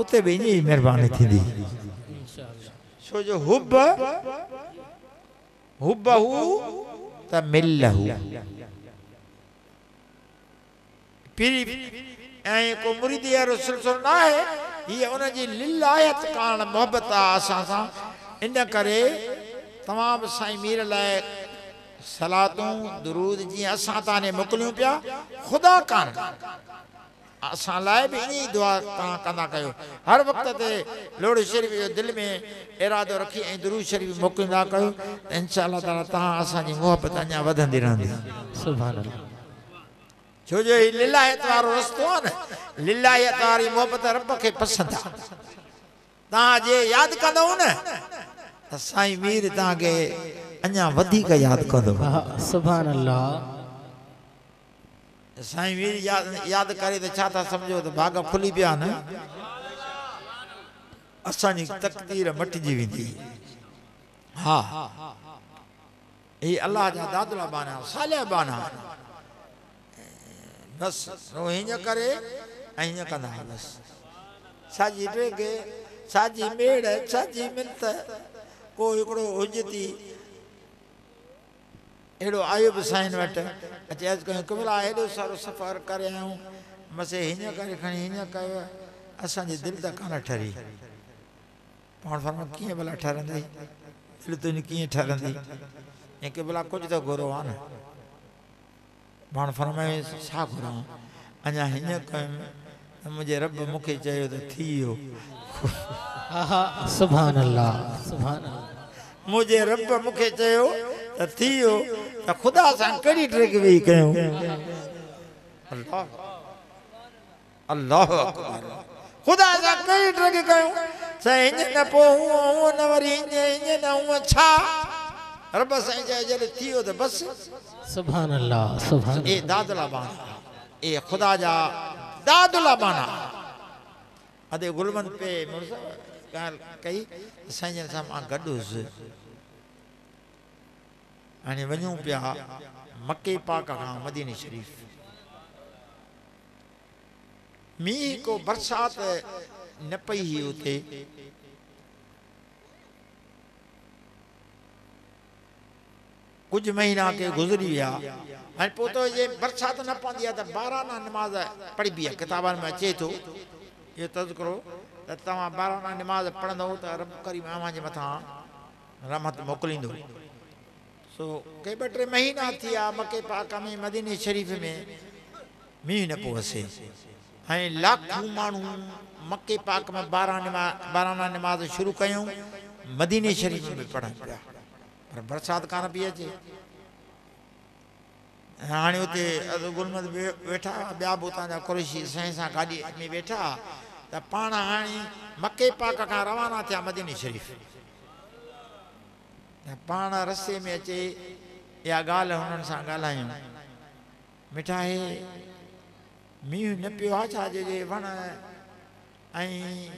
उते बि ईअं ई महिरबानी थींदी छो जो हुब त मिलहू पीरी ऐं को मुरीदी वारो सिलसिलो न आहे हीअ उनजी लिलायत कारण मोहबत आहे असां सां इन करे तव्हां बि साईं मीर लाइ सलातूं दुरूद जीअं असां तव्हां मोकिलियूं पिया ख़ुदा कान असां लाइ बि इन ई दुआ तव्हां कंदा कयो हर वक़्त ते लोड़ शरीफ़ जो दिलि में इरादो रखी ऐं दुरूद शरीफ़ मोकिलींदा कयो त इंशा अल्लाह ताला तव्हां असांजी मोहबत अञा वधंदी रहंदी सुभान अल्लाह छो जो ही लिलायत वारो रस्तो आहे न लिलायत वारी मोहबत रब खे पसंदि आहे तव्हां जे यादि कंदव न त साईं मीर तव्हांखे अञा वधीक यादि कंदो सुभान अल्लाह साईं मीर यादि करे त छा था सम्झो त भाग खुली पिया न असांजी तक़दीर मटिजी वेंदी हा ही अलाह जा दादला बाना सालिया बाना बस हीअं करे ऐं हीअं कंदा बसि छाजी ड्रेगे छाजी मेड़ छाजी मिनत को हिकिड़ो हुजती अहिड़ो आयो बि साईं वटि अचे अर्ज़ु कयूं कमला हेॾो सारो सफ़र करे आहियूं मसे हीअं करे खणी हीअं कयो असांजी दिलि त कान ठरी पाण फरमा कीअं भला ठहंदी दिलि तुंहिंजी कीअं ठहंदी ऐं की भला कुझु त घुरो आहे न पाण फरमाए छा घुरां अञा हीअं कयुमि त मुंहिंजे रब मूंखे चयो त थी वियो सुभान अल्लाह सुभान अल्लाह मुंहिंजे रब मूंखे चयो त थी वियो त ख़ुदा सां कहिड़ी ट्रिक वेही कयूं अल्लाह अकबर ख़ुदा सां कहिड़ी ट्रिक कयूं साईं हीअं न पोइ हूअं न वरी हीअं न हूअं छा रब साईं चए जॾहिं थी वियो त बसि सुभान अल्लाह सुभान ए दादला बाना ए खुदा जा दादला बाना अदे गुलमंद पे ॻाल्हि कई साईं जन सां मां गॾु हुउसि हाणे वञूं पिया मके पाक खां मदीने शरीफ़ मींहुं को बरसात न पई हुई उते कुछ महीना के गुज़री विया हाणे पोइ त जे बरसात न पवंदी आहे त बाराना नमाज़ पढ़िबी आहे किताबनि में अचे थो इहो तज़किरो त तव्हां बाराना नमाज़ पढ़ंदव त रब करीम अव्हां जे मथां रहमत मोकिलींदो सो के ॿ टे महीना थी विया मके पाक में मदीने शरीफ़ में मींहुं न पियो वसे ऐं लाखूं माण्हू मके पाक में बाराना नमाज़ शुरू कयूं मदीने शरीफ़ में पढ़नि पिया पर बरसात कान पई अचे हाणे उते गुलमंद वेठा ॿिया बि उतां जा कुरैशी साईं सां गाॾी में वेठा त पाण हाणे मके पाक खां रवाना थिया मदीने शरीफ़ पाण रस्ते में अचे इहा ॻाल्हि हुननि सां ॻाल्हायूं मिठा हे मींहुं न पियो आहे छा जे वण ऐं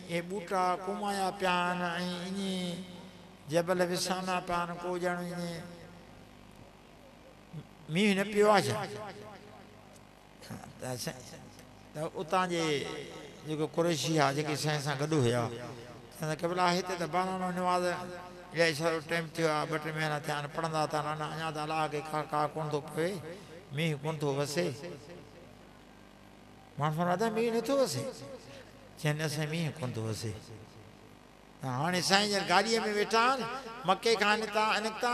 हे ॿूटा कुमाया पिया आहिनि ऐं ईअं जबल विसाना पिया आहिनि को ॼण ईअं मींहुं न पियो आहे छा त उतां जे जेको कुरैशी आहे जेके साईं सां गॾु हुया चवंदा क़िबला हिते त बारानो निमाज़ इलाही सारो टाइम थियो आहे 2-3 महीना थिया आहिनि पढ़ंदा था रहनि अञा त अलाह खे का कोन थो पए मींहुं कोन थो वसे माण्हू फरमाईंदा मींहुं नथो वसे चवनि असां मींहुं कोन थो वसे हाणे साईं जन गाॾीअ में वेठा आहिनि मके खां निकिता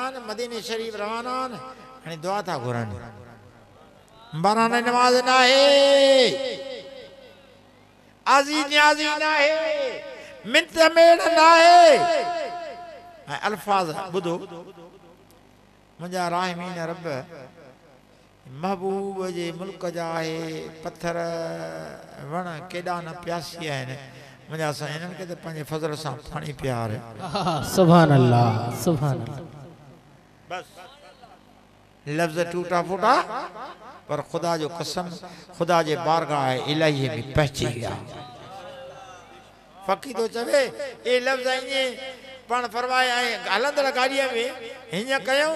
आहिनि मदीने शरीफ़ रवाना आहिनि हाणे दुआ था घुरनि बाराने नमाज़ न आहे आज़ी न्याज़ी न आहे मिंत मेड़ न आहे ऐं अल्फाज़ ॿुधो मुंहिंजा राहिमीन रब महबूब जे मुल्क जा आहे पत्थर वण केॾा न प्यासी आहिनि मुंहिंजा साईं हिननि खे त पंहिंजे फज़ल सां पाणी प्यार सुभान अल्लाह सुभान अल्लाह बस लफ्ज़ टूटा फूटा पर खुदा जो कसम खुदा जे बारगाह इलाही में पहुची गया फ़क़ी तो चवे ए लफ्ज़ ईअं पाण फरमाए ऐं हलंदड़ गाॾीअ में हीअं कयूं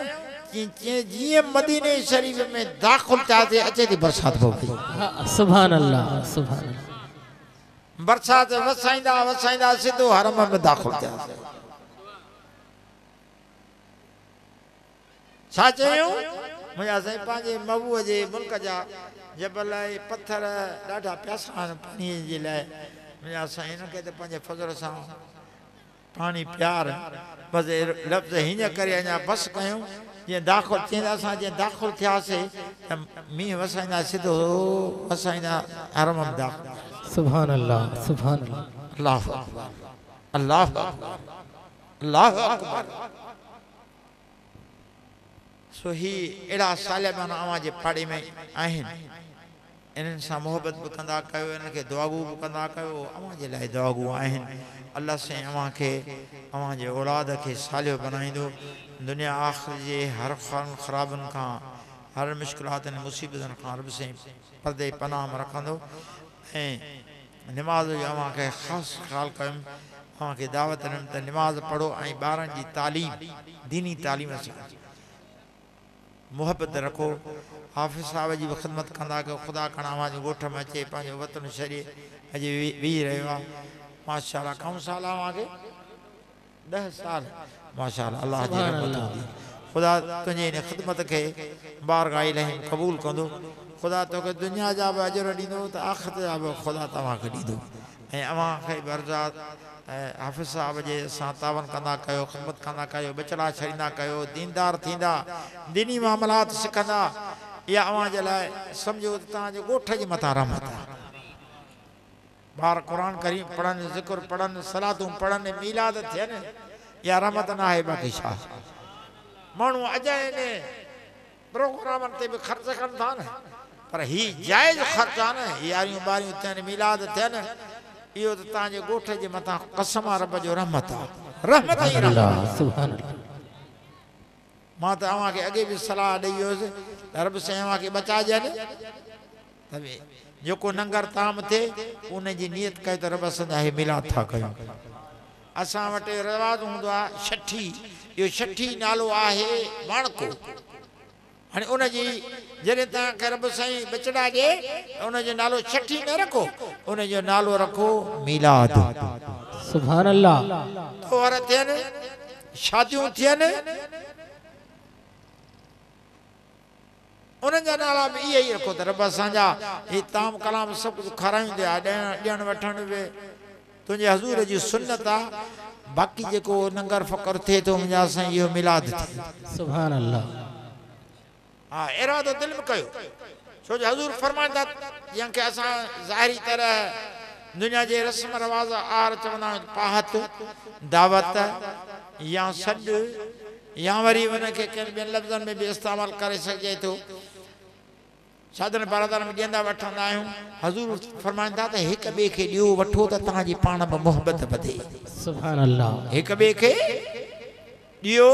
जीअं मदीने शरीफ़ में दाख़िल थियासीं अचे थी बरसाति पई सुभान अल्लाह सुभान अल्लाह बरसाति वसाईंदा वसाईंदा सिधो हरम में दाख़िल थियासीं छा चयूं मुंहिंजा साईं पंहिंजे महबूब जे मुल्क जा जबल ऐं पत्थर ॾाढा प्यासा आहिनि पाणीअ जे लाइ मुंहिंजा साईं हिन खे त पंहिंजे फज़ल सां पाणी प्यार बसि लफ़्ज़ हीअं करे अञा बसि कयूं जीअं दाख़िल थींदा असां जीअं दाख़िल थियासीं त मींहुं वसाईंदा सिधो वसाईंदा हरम में दाख़िल सुभान अल्लाह सुभान अल्लाह अल्लाह अल्लाह अकबर सो ही अहिड़ा सालिबान अवां जे पाड़े में आहिनि इन्हनि सां मोहबत बि कंदा कयो इन्हनि खे दुआगू बि कंदा कयो अवां जे लाइ दुआगू आहिनि अल्लाह साईं अवां खे अवां जे औलाद खे सालियो बनाईंदो दुनिया आख़िर जे हर ख़राबनि खां हर मुश्किलातुनि मुसीबतनि खां रब साईं परदे पनाह में रखंदो ऐं निमाज़ जो अवां खे ख़ासि ख़्यालु कयुमि अवां खे दावत ॾिनमि त निमाज़ पढ़ो ऐं ॿारनि जी तालीम दीनी तालीम सिखो मोहब्बत रखो हाफ़िज़ साहब जी भी ख़िदमत कंदा कयो ख़ुदा कण अवां जो ॻोठ में अचे पंहिंजो वतन छॾे अॼु वेही रहियो आहे माशाअल्लाह कम साल अवां खे 10 साल माशाअल्लाह अल्लाह जी रहमत ख़ुदा तुंहिंजी इन ख़िदमत खे बारगाह इलाही क़बूल कंदो ख़ुदा तोखे दुनिया जा बि अजर ॾींदो त आख़िरत जा बि ख़ुदा तव्हांखे ॾींदो ऐं अवां खे बरज़ात हाफ़िज़ साहब जे सां तावन कंदा कयो ख़िदमत कंदा कयो बचड़ा छॾींदा कयो दीनदार थींदा दीनी मामलात सिखंदा इहा अवां जे लाइ सम्झो त तव्हांजे ॻोठ जे मथां रहमत आहे ॿार क़ुरान करीम पढ़नि ज़िक्र पढ़नि सलातूं पढ़नि मीलाद थियनि इहा रहमत न आहे बाक़ी छा माण्हू अॼु इन प्रोग्रामनि ते बि ख़र्च कनि था न पर ही जाइज़ ख़र्च आहे न यारियूं ॿारियूं थियनि मीलाद थियनि इहो त तव्हांजे ॻोठ जे मथां कसम आहे रब जो रहमत आहे रहमत ई रहमत सुभान अल्लाह मां त अव्हां खे अॻे बि सलाह ॾेई हुयुसि त रब साईं अव्हां खे बचाइजनि त जेको नंगर ताम थिए उन जी नियत कयो त रब असांजा हे मिलाद था कयूं असां वटि रवाज़ हूंदो आहे छठी इहो छठी नालो आहे माणको हाणे उन जी जॾहिं तव्हांखे रब साईं बचड़ा ॾिए उन जो नालो छठी न रखो उन जो नालो रखो मिलाद सुभान अल्लाह तोहर थियनि शादियूं थियनि उन्हनि जा नाला बि इहे ई रखो त रब असांजा हे ताम कलाम सभु कुझु खारायूं थिया ॾियणु वठण बि तुंहिंजे हज़ूर जी सुन्नत आहे बाक़ी जेको नंगर फ़कर थिए थो मुंहिंजा साईं इहो मिलाद थिए सुभान अल्लाह हाँ इरादो दिल में कयो छो जो हज़ूर फरमाईंदा जंहिंखे असां ज़ाहिरी तरह दुनिया जे रस्म रवाज़ आर चवंदा आहियूं पाहत दावत या सॾु या वरी उनखे कंहिं ॿियनि लफ़्ज़नि में बि इस्तेमालु करे सघिजे थो शादीनि बारादनि में ॾींदा वठंदा आहियूं हज़ूर फरमाईंदा त हिक ॿिए खे ॾियो वठो त तव्हांजी पाण में मोहबत वधे सुभान अल्लाह हिक ॿिए खे ॾियो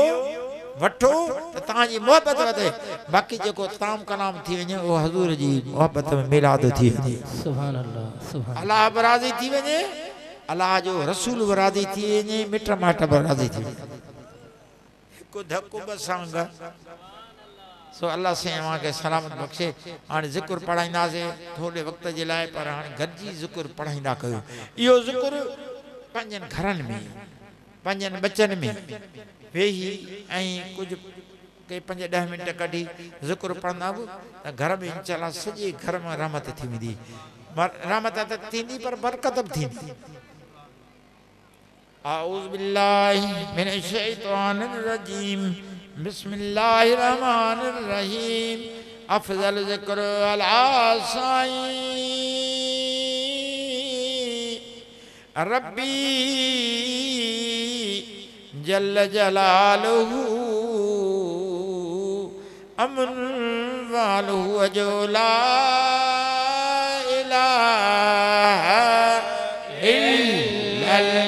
वठो त तव्हांजी मोहबत वधे बाक़ी जेको ताम कलाम थी वञे उहो हज़ूर जी मोहबत में मिलाद थी वञे सुभान अल्लाह सुभान अलाह बि राज़ी थी वञे अलाह जो रसूल बि राज़ी थी वञे मिट माइट बि राज़ी थी वञे हिकु धकु ॿ सांग सो अल्लाह से अवां के सलामत बख्शे। हाणे ज़िक्र पढ़ाईंदासीं थोड़े वक्त जे लाइ, पर हाणे गॾिजी ज़िक्र पढ़ाईंदा कयो। इहो ज़िक्र पंहिंजनि घरनि में पंहिंजनि बचनि में वेही ऐं कुझु के 5-10 मिंट कढी ज़िक्र पढ़ंदा बि त घर में इंशाअल्लाह सॼे घर में रहमत थी वेंदी। रहमत त थींदी पर बरकत बि थींदी। आऊज़ बिल्लाहि मिनश शैतानिर रजीम बिस्मिल्लाहिर रहमानिर रहीम अफज़ल ज़िक्र अला साईं रब्बी जल्ल जलालुहु अमन वालुहु अजो ला इलाहा इल्लल्लाह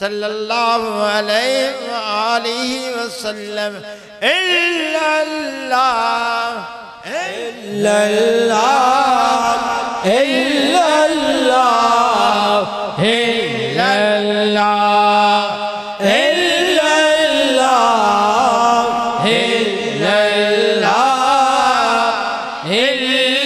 सल्लल्लाहु अलैहि वसल्लम इल्लल्लाह इल्लल्लाह इल्लल्लाह इल्लल्लाह इल्लल्लाह इल्लल्लाह इल्लल्लाह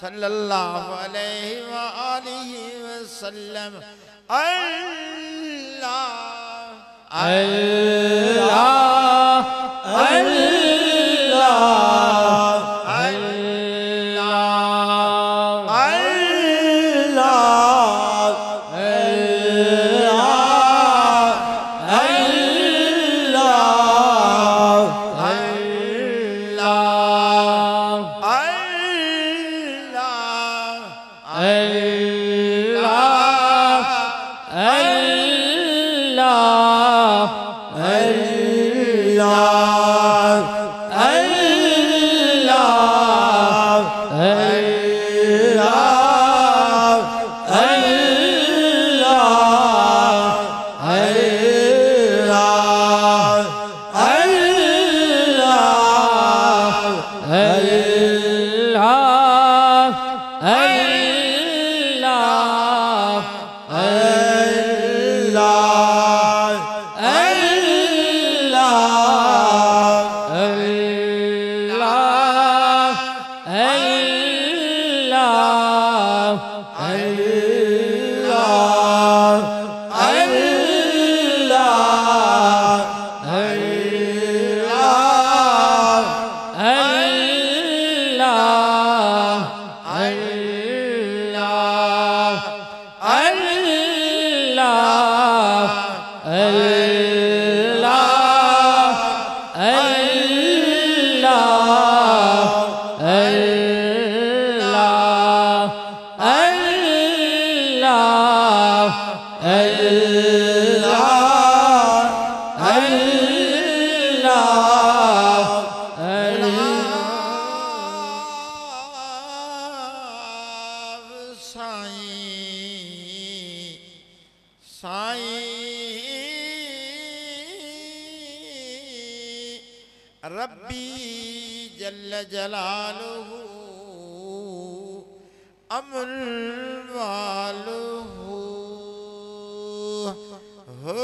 सल्लल्लाहु अलैहि व आलिहि वसल्लम। अल्लाह अल्लाह अल्लाह रब्बी जल्ल जलालुहु अमर वालुहु हो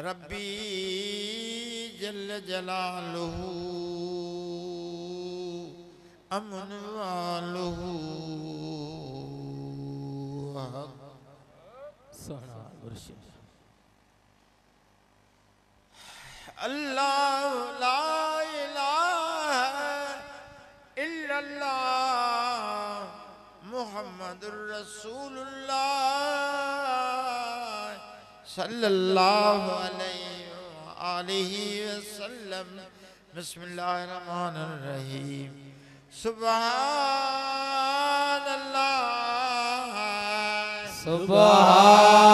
रब्बी जल्ल जलालुहु अमन वालुहु सोना मुर्शिद अल्लाह ला इलाहा इल्लल्लाह मुहम्मदुर रसूलुल्लाह सल्लल्लाहु अलैहि वसल्लम। बिस्मिल्लाहिर्रहमानिर्रहीम सुभानअल्लाह सुभानअल्लाह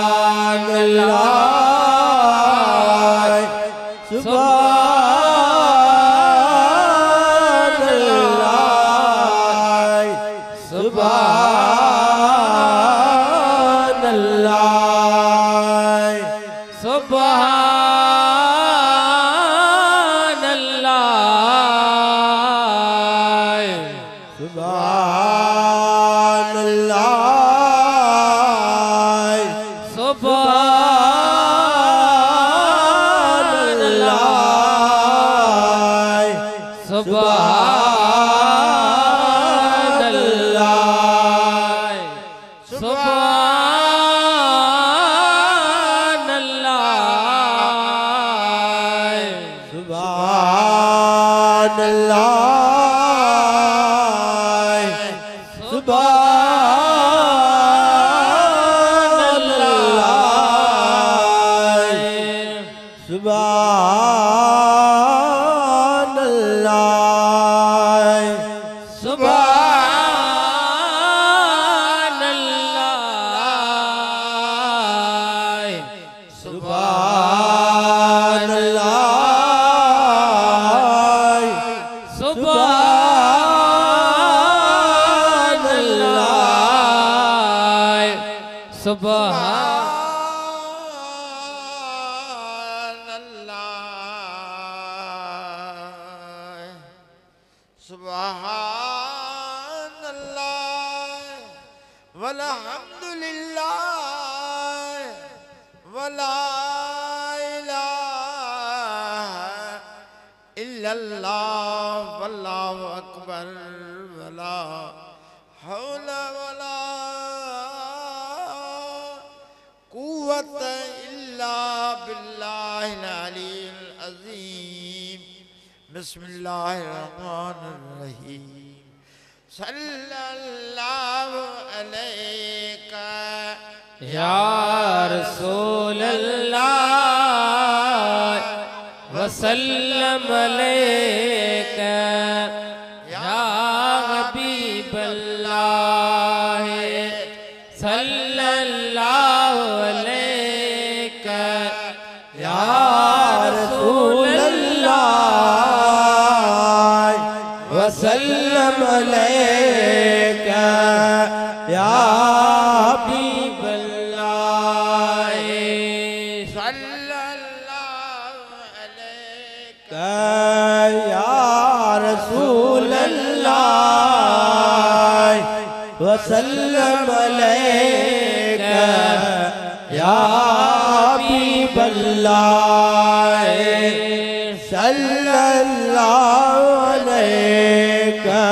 बिस्मिल्लाहिर्रहमानिर्रहीम सल्लल्लाहु अलैका या रसूल अल्लाह वसल्लम अलैका या हबीब अल्लाह सल्लल्लाहु अलैका या रसूल वसल्लम अलैका या हबीब अल्लाह सल्लल्लाहु अलैका या रसूल अल्लाह वसल्लम अलैका या हबीब अल्लाह सल्लल्लाहु अलैका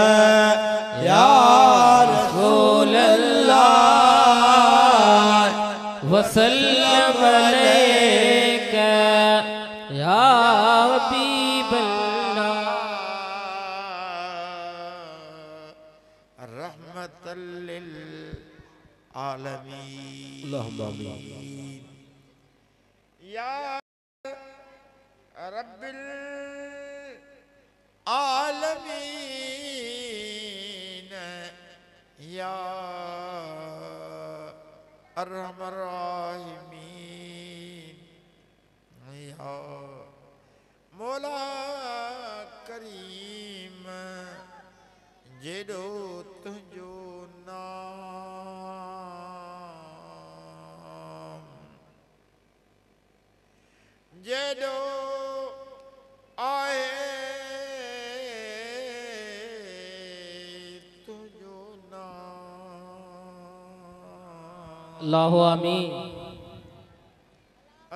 या रसूल अल्लाह वसल्लम अलैका या हबीब अल्लाह रहमतल लिल आलमीन अल्लाहुम्मा आमीन या रब्बिल आलमीन या अर्हमर राहिमीन या मौला करीम जेडो तुझो नाम जेडो आए तुझो नाम अल्लाहु आमीन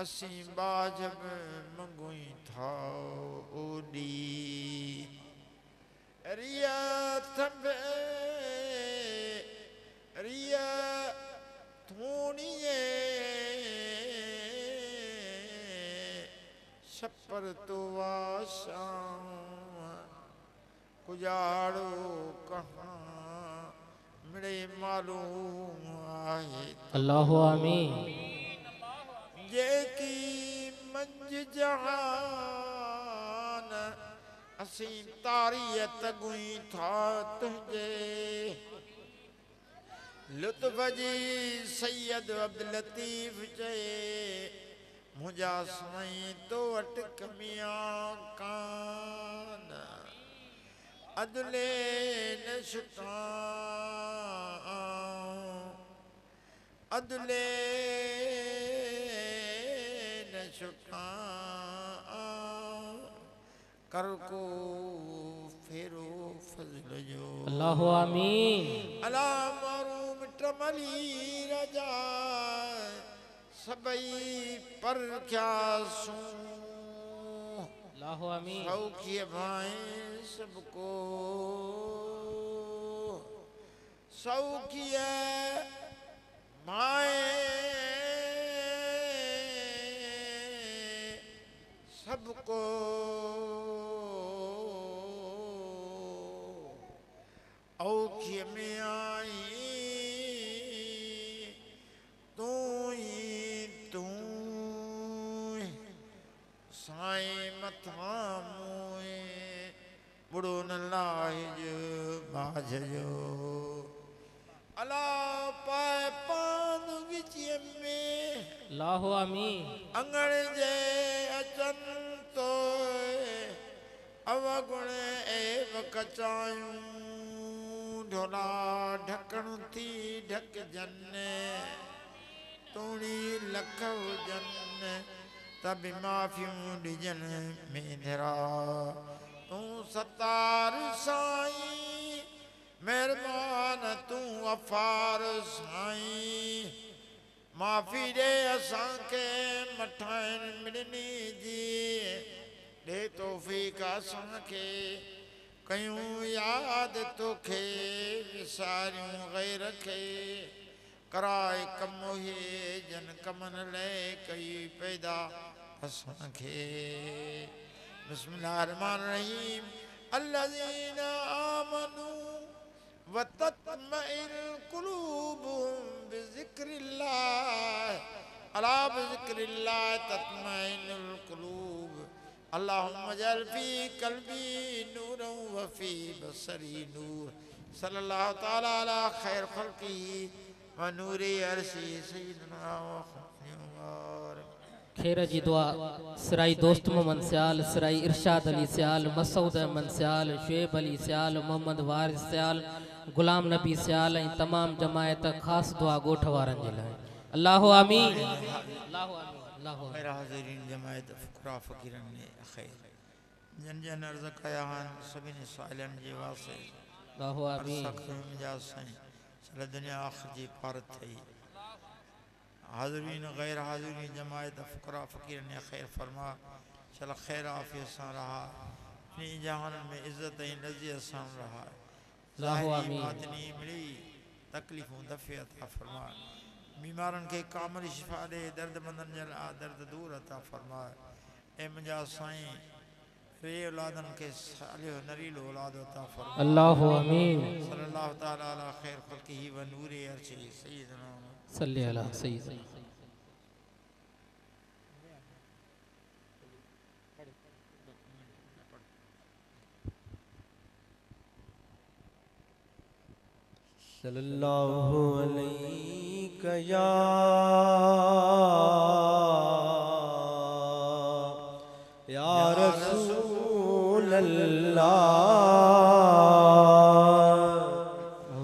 असीं बाजब मंगुई था ओडी रिया थंबे रिया थूणिए छप्पर तो वाशां कुजाड़ो कहाँ मिड़े मालूम आहे अल्लाहु आमीन जेकी मंज जहान असीं तारीयत गुई था तुझे लुत्फ जी सैयद अब्दुल लतीफ चए मुझा साईं तो वट कमियां कान अदले न शुकां अदले न शुकां कर को फेरो फजल जो अल्लाहु आमीन अला मरूम टमली रजा सबई पर क्या सू अल्लाहु आमीन सौखिय भाई सबको सौखिय भाई सबको औखिय में आई तू साईं मथा मुए बुढ़ो न लाहिज बाझ जो अला पाए पान विचिय में अल्लाहु आमीन अंगण जे अचन तो अवगुण एव कचायूं ढोला ढकण थी ढक जन तूणी लख हुजन तब माफियूं डिजन में धरा तू सतार साईं मेहरबान तू अफार साईं माफ़ी दे असां के मठाइन मिलनी जी दे तौफीक असां के कयूं याद तोखे विसारियूं गैर के कराए कम हे जन कमन ले कई पैदा असां के बिस्मिल्लाहिर रहमानिर रहीम अल्लज़ीना आमनू वतत्मइल कुलूबुहुम बिज़िक्रिल्लाह अला बिज़िक्रिल्लाह तत्मइनुल कुलूब अल्लाहुम्मा जअल फी क़ल्बी नूरन व फी बसरी नूर सल्लल्लाहु तआला अला खैर खल्क़ी व नूरी अर्शी सय्यिदना व खैर जी दुआ सिराई दोस्त मोहम्मद सियाल सिराई इरशाद अली सियाल मसूद अहमद सियाल शुएब अली सियाल मोहम्मद वारिस सियाल गुलाम नबी सियाल ऐं तमाम जमायत ख़ास दुआ गोठ वारनि जे लाइ अल्लाहु आमीन अल्लाहु आमीन अल्लाहु आमीन मेरा हाज़िरीन जमायत फ़ुक़रा फ़क़ीरन ने खैर जन जन अर्ज़ कया हन सभिनी साइलन जे वास्ते अल्लाहु आमीन जा साईं सल दुनिया आख़िर जी पार थई हाज़िरीन गैर हाज़िरीन जमायत फ़ुक़रा फ़क़ीरन ने खैर फरमा चल खैर आफ़ियत सां रहा इन जहान में इज़्ज़त ऐं लज़्ज़त सां रहा अल्लाहु ज़ाहिरी आमीन बातिनी मिली तकलीफ़ूं दफ़े अता फरमा बीमारन के कामिल शिफ़ा दे दर्दमंदन जे लाइ दर्द दूर अता फरमा ए मुंहिंजा साईं रे औलादन के सालिह नरीलो औलाद अता फरमा अल्लाहु आमीन सल्लल्लाहु तआला अला खैर खल्क़िही व नूरी अर्शी सय्यिदना सल्ली अला सय्यिदना सल्लल्लाहु अलैहि या रसूल अल्लाह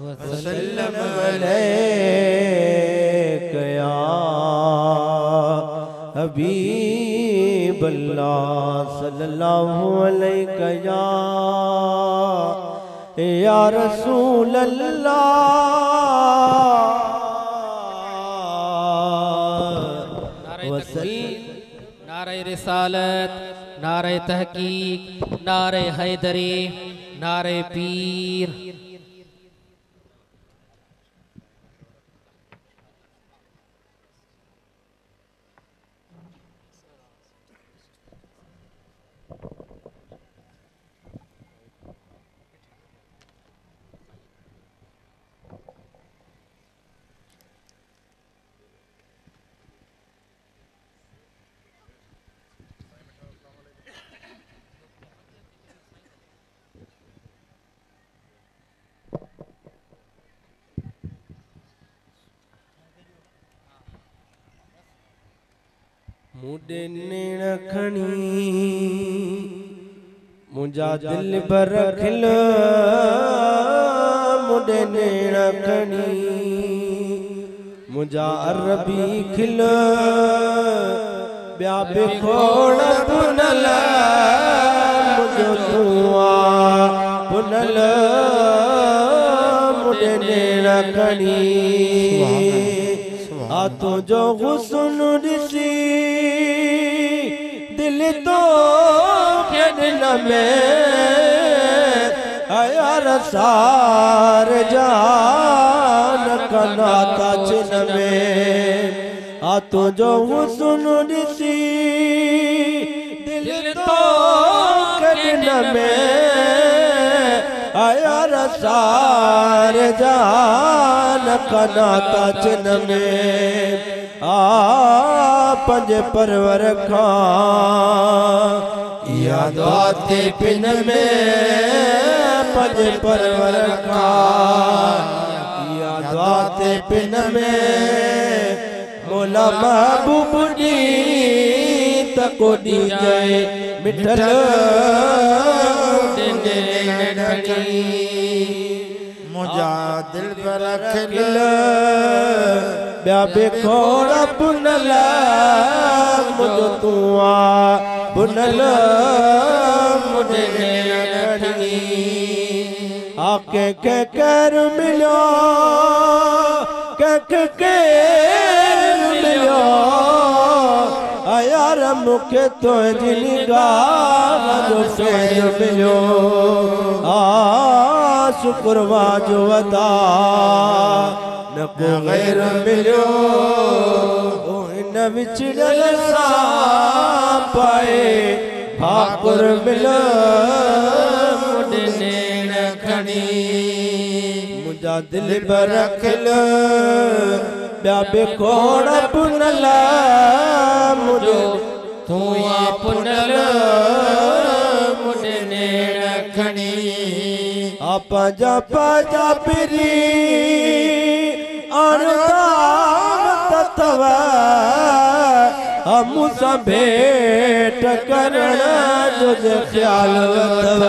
वसल्लम अलैका या हबीब अल्लाह सल्लल्लाहु अलैका या रसूल अल्लाह नारे रिसालत नारे तहकीक नारे हैदरी नारे पीर मुझे नेण खणी मुझा दिल पर रखल मुझे नेण खणी मुझा अरबी खिल ब्या बिखोड़ पुनल मुझो तुआ पुनल मुझे नेण खणी आ तुझो हुस्न ॾिसी दिल तो खेॾण में यार सार जान कना था चिन में आ तुझो हुस्न ॾिसी दिल तो खेॾण में यार सार जान कना था चिन में आ पंज परवर खां याद आते पिन में पंज परवर खां याद आते पिन में मोला महबूब दी तको दी जाए मिठल मुझा दिल पर रखल ब्या बिखोड़ पुनल मुझो तुआ पुनल मुझे नेण खणी आके के कर मिलो के कर मिलो यार मुखे तो जिनगाह जो फेर मिलो शुक्रवा जो अदा न को गैर मिलो इन विछड़ल सा पाए भाकुर मिलो मुझे नेण खणी मुझा दिल पर रखल ब्या बिखोड़ पुनल मुझो तुआ पुनल मुझे नेण खणी पाजा पाजा पिरी अणदाम तत्व हम सा भेट करण जो ख्याल तव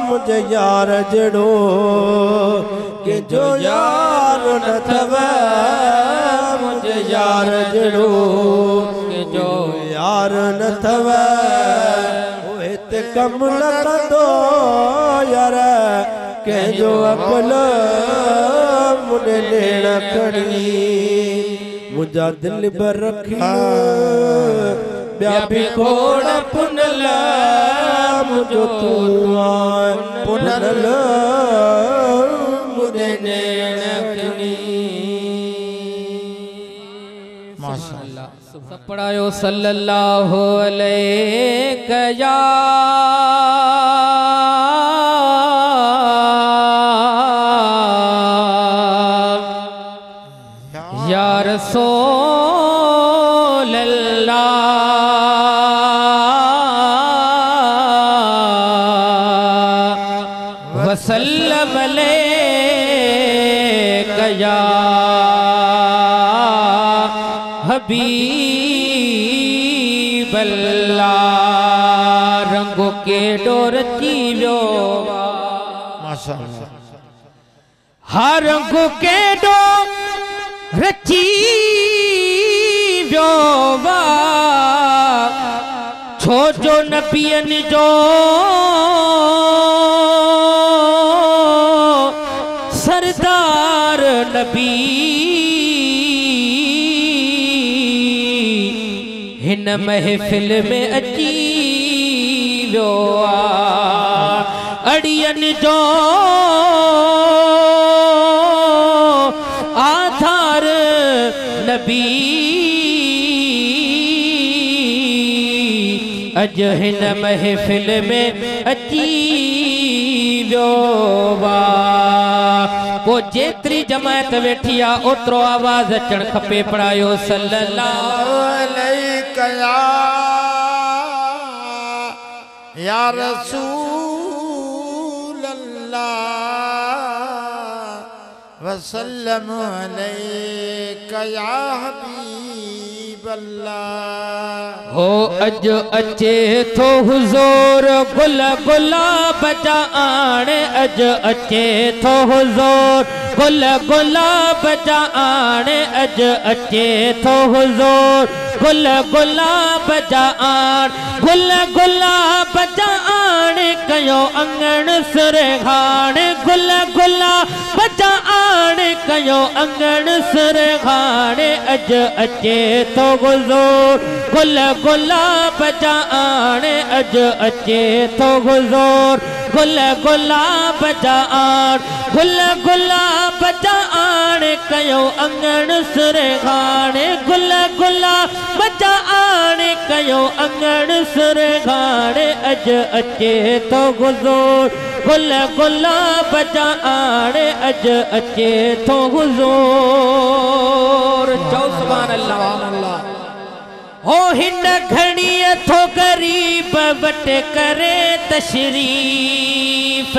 मुझे यार जड़ो के जो यार न तव मुझे यार जड़ो के जो यार न तव कम न कंदो यार कंहिंजो अकुल मुझे नेण खणी मुझा दिल पर रखी ब्या बिखोड़ पुनल मुझो तुआ पुनल मुझे नेण खणी माशाअल्लाह पढ़ायो सल्लल्लाहु अलैहि या रसूल अल्लाह वसल्लम अलैका या हबीब अल्लाह रंगो के डोर चीव्यो माशाअल्लाह हर रंगो के डोर रची व्योवा छो जो नबियन जो सरदार नबी हिन महफिल में अची व्यो अड़ियन जो आधार नबी अज हिन महफिल में अची व्यो पो जेतरी जमात वेठी आ ओतरो आवाज अचण खपे पढ़ायो सल्लल्लाहु अलैका या रसूल अल्लाह वसल्लम अलैका या हबीब अल्लाह। हो अज अचे थो हुजूर गुल गुलाब जा आणे, अज अचे थो हुजूर गुल गुलाब जा आणे, अज अचे थो हुजूर गुल गुलाब जा आण, गुल गुलाब जा आणे कयो अंगण सुरहाण, गुल गुलाब जा आणे कयो अंगण सुरहाण, अज अचे थो हुजूर गुल गुलाब जा आणे, अज अचे थो हुजूर गुल गुलाब जा आण, गुल गुलाब जा आणे कयो अंगण सुरहाण, गुल गुलाब जा आणे कयो अंगण सुरहाण, अज अचे थो हुजूर गुल गुलाब जा आणे, अज अचे थो हुजूर। चओ सुभान अल्लाह। हो हिन घड़ीअ थो गरीब वट करे तशरीफ,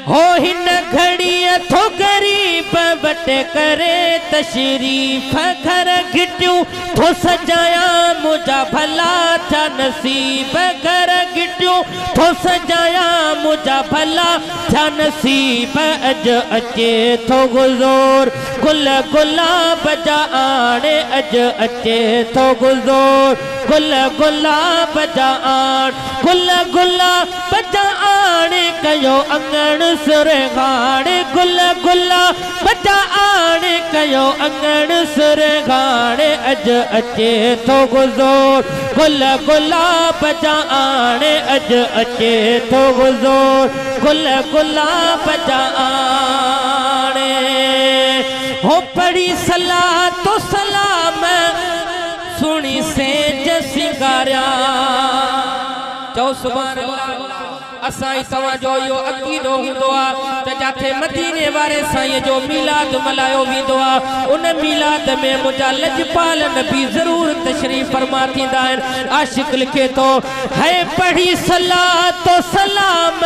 हो हिन घड़ीअ थो गरीब वट करे तशरीफ, घर गिटियूं थो सजाया मुझा भला था नसीब, घर गिटियूं थो सजाया मुझा भला था नसीब, अज अचे थो हुजूर गुल गुलाब जा आणे, अज अचे थो हुजूर गुल गुलाब जा आण, गुल गुलाब जा आणे कयो अंगण सुरहाण, गुल गुलाब जा आणे कयो अंगण सुरहाण, अज अचे थो हुजूर गुल गुलाब जा आणे, अज अचे थो हुजूर गुल गुलाब जा आणे। हो पढ़ी सलाह तो सलाम सुनी सेज सिंगारिया। चओ सुभान अल्लाह। असाई तवाजो यो अकीदो हुंदो आ त जाथे मदीने वारे साईं जो मिलाद मलायो वेंदो आ, उन मिलाद में मुझा लजपाल नबी जरूर तशरीफ फरमा थींदा आहिनि। आशिक लिखे तो है पढ़ी सलाह तो सलाम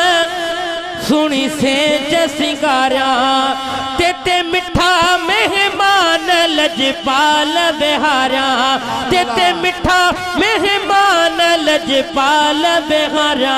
सुनी सेज सिंगारिया, तेते मिठा मेहमान लजपाल बिहारिया, तेते मिठा मेहमान लजपाल बिहारिया,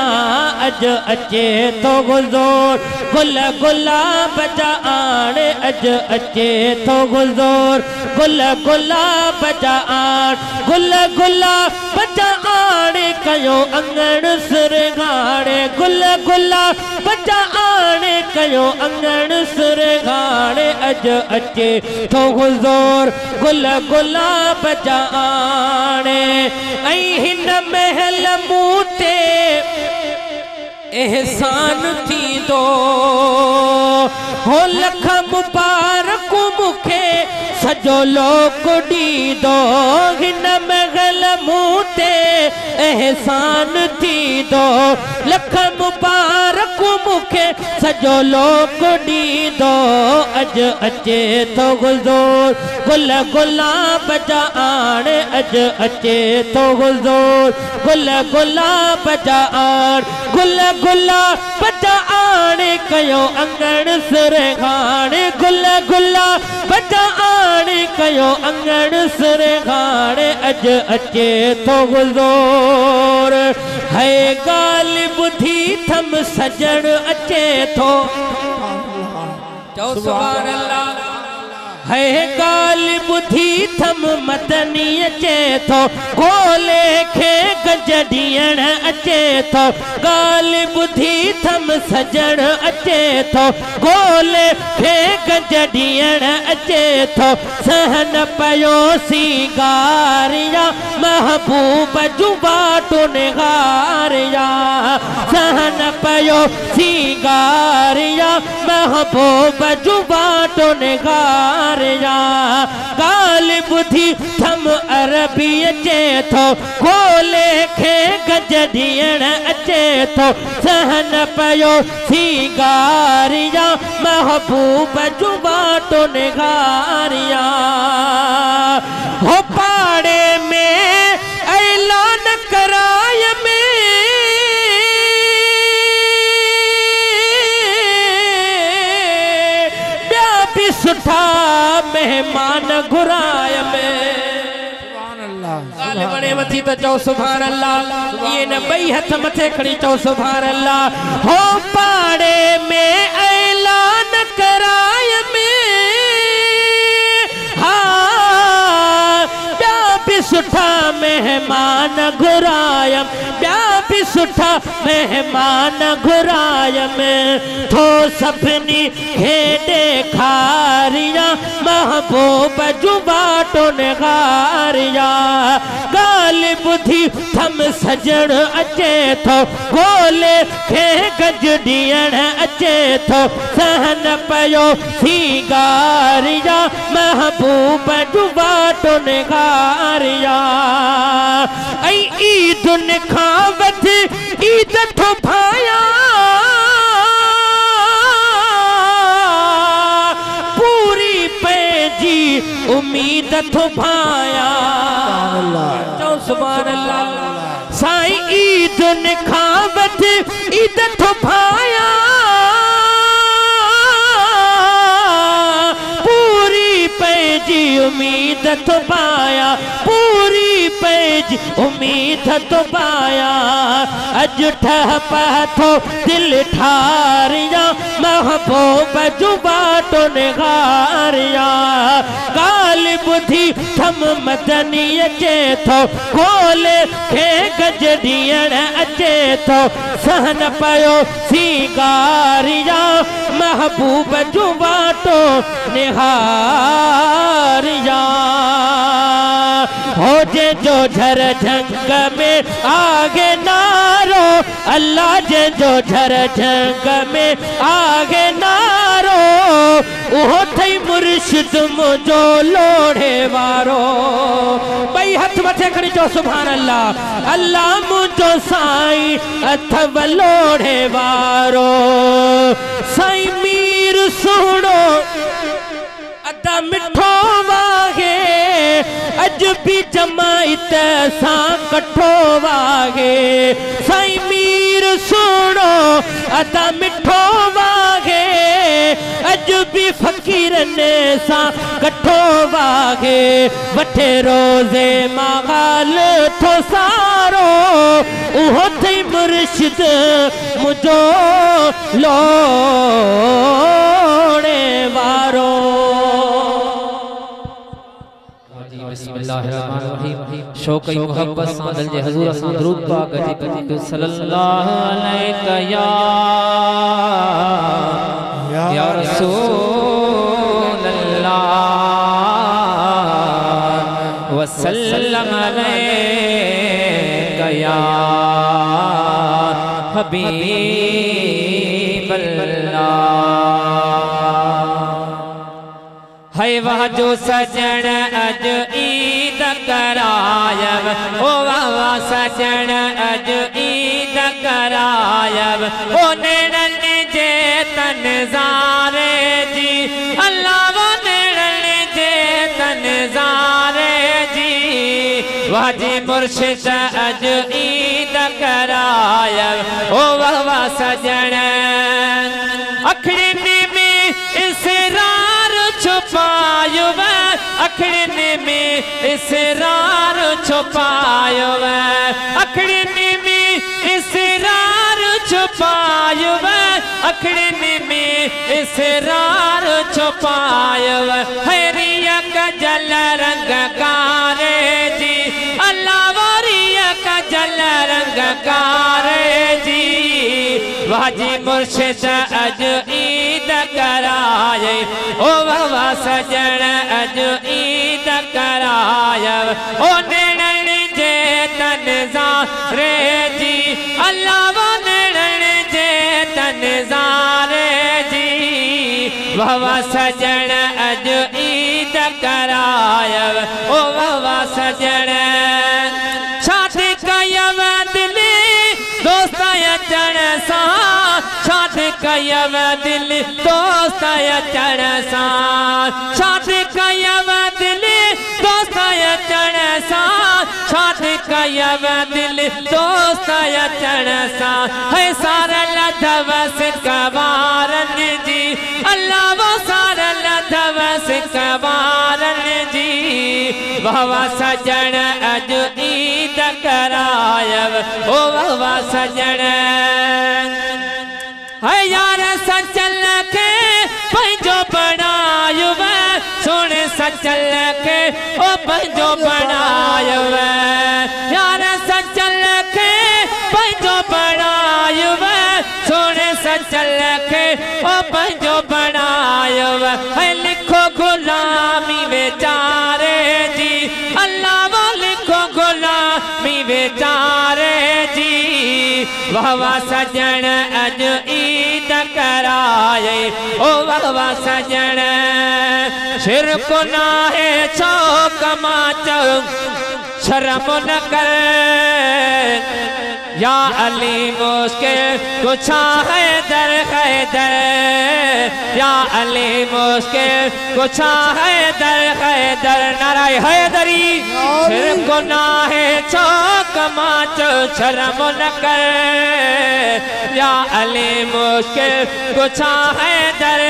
अज अचे थो हुजूर गुल गुलाब जा आणे, अज अचे थो हुजूर गुल गुलाब जा आण, गुल गुलाब जा आणे कयो अंगण सुरहाणे, गुल गुलाब जा आणे कयो अंगण सुरहाणे, अज अचे थो हुजूर गुल गुलाब जा आणे। ऐं हिन महल मूं ते एहसान थींदो, हो लख मुबारक मूंखे सजो लोक ॾींदो, हिन महल मूं ते एहसान थींदो, लख मुबारक मूंखे सजो लोक ॾींदो, अज अचे थो हुजूर गुल गुलाब जा आणे, अज अचे थो हुजूर गुल गुलाब जा आण, गुल गुलाब जा आणे कयो अंगण सुरहाण, गुल गुलाब जा आणे कयो अंगण सुरहाण, अज अचे थो हुजूर। है ॻाल्हि ॿुधी थम सजण अचे थो। चओ सुभान अल्लाह। है ॻाल्हि ॿुधी थम मदनी अचे थो, ॻोल्हे खे गज ॾियण अचे थो, ॻाल्हि ॿुधी थम सजण अचे थो, ॻोल्हे खे गज ॾियण अचे थो, सहन पयो सिंगारिया महबूब जूं बाटूं निहारिया, सहन पयो सिंगारिया महबूब जूं बाटूं निहारिया, ॻाल्हि ॿुधी थम अरबी अचे थो, ॻोल्हे खे गज ॾियण अचे थो, सहन पयो सिंगारिया महबूब जूं बाटूं निहारिया। हो पाड़े में ऐलान कराय में ॿिया सुठा मेहमान घुराय में गाल वणे मथी त चओ सुभान अल्लाह ये न बई हथ मथे खणी चओ सुभान अल्लाह हो पाड़े में ऐलान कराय में हाँ ॿिया बि सुठा मेहमान घुरायम ॿिया बि सुठा मेहमान घुरायम थो सभिनी खे ॾेखारिया महबूब जूं बाटो निहारिया ॻाल्हि ॿुधी थम सजण अचे थो ॻोल्हे खे गज ॾियण अचे थो सहन पियो सीगारिया महबूब जूं बाटो निहारिया ऐं ईदुन खां वधी ईद थो भाया पूरी पंहिंजी उम्मीद थो भाया चओ सुभान अल्लाह साईं ईदुन खां वधी ईद थो भाया पूरी पंहिंजी उम्मीद थो पाया पूरी पंहिंजी उम्मीद थो पाया अॼु ठह पथो दिल ठारिया महबूब जूं बाटो निहारिया ॻाल्हि ॿुधी थम मदनी अचे थो ॻोल्हे खे गज ॾियण अचे थो सहन पियो सीगारिया महबूब जूं बाटो निहारिया हो जो झर झंग में आगे नारो अल्लाह जो झर झंग में आगे नारो उहो थई मुर्शिद मुंहिंजो लोढ़े वारो ॿई हथ मथे खणी चओ सुभान अल्लाह अल्लाह मुंहिंजो साईं अथव लोढ़े वारो साईं मीर सुहिणो अदा मिठो वागे अज भी जमाइत सां कठो वागे साईं मीर सुहिणो अदा मिठो वागे अज भी फकीरनि सां कठो वागे वठे रोज़े मागाल थो सारो उहो थई मुर्शिद मुंहिंजो लोड़े वारो बिस्मिल्लाहिर्रहमानिर्रहीम शौक़ मोहब्बत सां दिल जे हज़ूर असां दरूद पाक जी सल्लल्लाहु अलैहि या रसूल अल्लाह वसल्लम अलैका या हबीब अल्लाह है वह जो सजन अज ईद करायब ओ वाह सजन अज ईद करायब ओ नेड़न जे तनज़ारे जी अल्लाह वो नेड़न जे तनज़ारे जी वाजी मुर्शिद अज ईद करायब ओ वाह सजन अखड़िन में इसरार छुपायो अखड़िन में इसरार छुपायो अखड़िन में इसरार छुपायो अखड़िन में इसरार छुपायो हरिया का जल रंग कारे जी अल्लाह वारिया का जल रंग कारे जी वाजी मुर्शिद अज ईद कराए ओ वाह सजन अज ईद कराए ओ नेड़न जे तनज़ारे जी अल्लाह वो नेड़न जे तनज़ारे जी वाह सजन अज ईद कराए ओ वाह सजन शादी कयव दिल दोस्त अचण सां शादी कयव दिल दोस्त अचण सां शादी कयव दिल दोस्त अचण सां शादी कयव दिल दोस्त अचण सां है सारल दवस कवारन जी अल्लाह वो सारल दवस कवारन जी वाह सजन अज ईद करायव ओ वाह सजन है यार सचल के पंजो बनायो सुन सचल के ओ पंजो बनायो यार सचल के पंजो बनायो सुन सचल के ओ पंजो बनायो है लिखो गुलामी बेचारे जी अल्लाह वो लिखो गुलामी बेचारे जी वाह सजन अज ईद कराए ओ वाह सजन शिरक ना है चौक माच शर्म न कर या अली मुश्किल कुछ है दर या अली मुश्किल कुछ है दर नाराय हैदरी शिरक ना है चौक माच शर्म न कर या अली मुश्किल कुछ है दर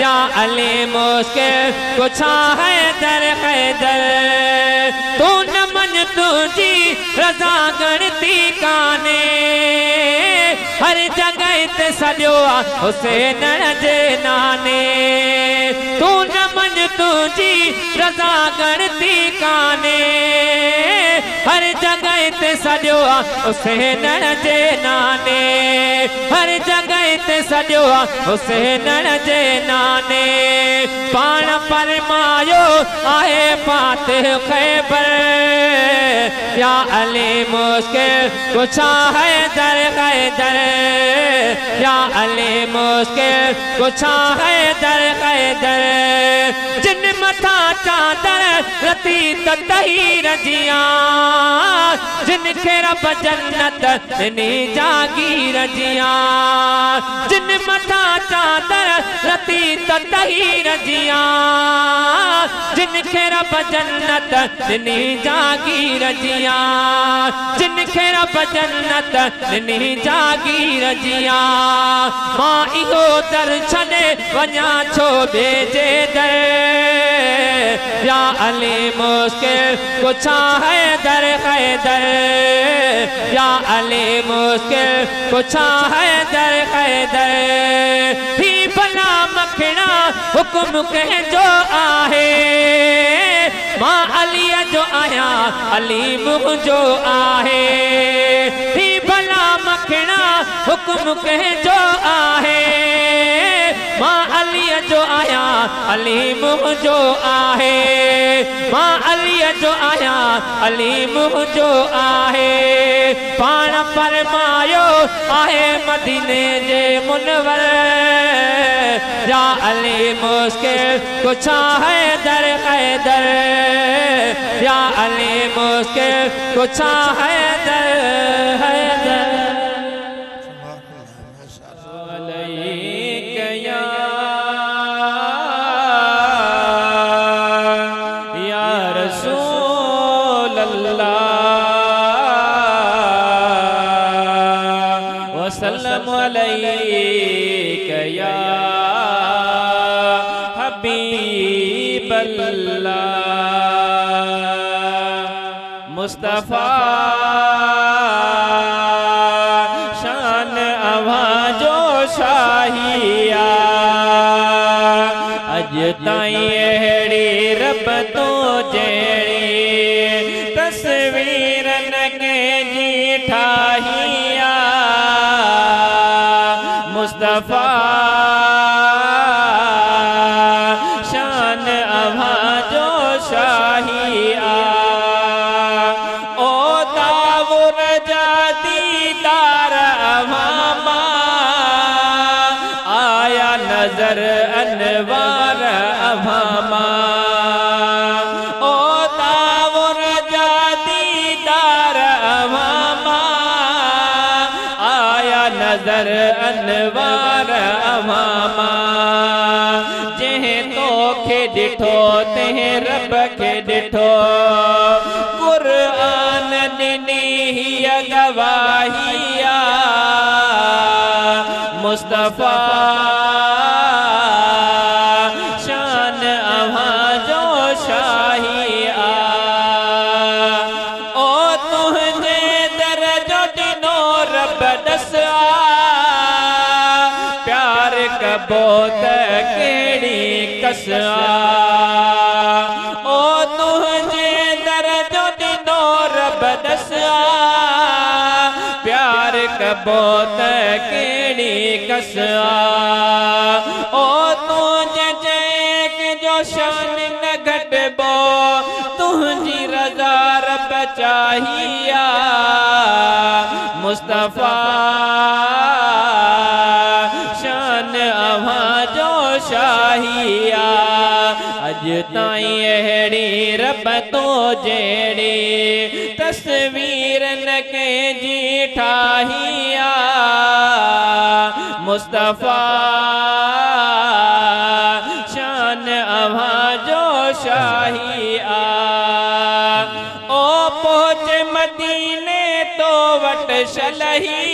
या अली मुश्किल कुछ है दर तू न मन तुझी रजा गणती काने हर जगह ते सजो हुसैन जे नाने तू न मन तुझी रजा गणती काने हर जगह ते सजो हुसैन जे नाने हर जगह ते सजो हुसैन जे नाने पाण परमायो आए पाते खैबर या अली मुश्किल कुछ है दर या अली मुश्किल कुछ है दर जिन मथा चादर रती तही रजिया जिन खे रब जन्नत नी जागी रजिया जिन मथा चादर रती तही रजिया जिन खे रब जन्नत नी जागी रजिया जिन खे रब जन्नत नी जागी रजिया मां इहो दर छॾे वञा छो भेजे दर या अली मुश्किल कुछ है दर या अली मुश्किल कुछ है दर ही भला मखना हुक्म कह जो आहे मां अली जो आया अली मुझो आहे ही भला मखना हुक्म कह जो आहे मां अली जो आया अली मुझो आहे मां अली जो आया अली मुझो आहे पाण फरमायो आहे मदीने जे मुनवर या अली मुश्किल कुछ है दर या अली मुश्किल कुछ है दर मुस्तफा शान आवाजो शाहिया अज ताई अड़ी रब तो जेड़ी तस्वीर नगे जी ठाहिया मुस्तफा शान आवाजो शाहिया नजर अनवार अभामा ओ तावर जादीदार अभामा आया नजर अनवार अभामा जेह तो खे डिठो तेह रब के डिठो कुरान दिनी ही गवाहिया मुस्तफा बोत केड़ी कसआ ओ तुझे दर्जो दिनो रब दसआ प्यार कबोत केड़ी कसआ ओ तुझे जेक जो शान न घटबो तुझी रजा रब चाहिया मुस्तफा शान अवा जो शाहिया अज ताई अहड़ी रब तो जेड़ी तस्वीर न के जी ठाहिया मुस्तफा शान अवा जो शाहिया ओ पहुँच मदीने तो वट शलही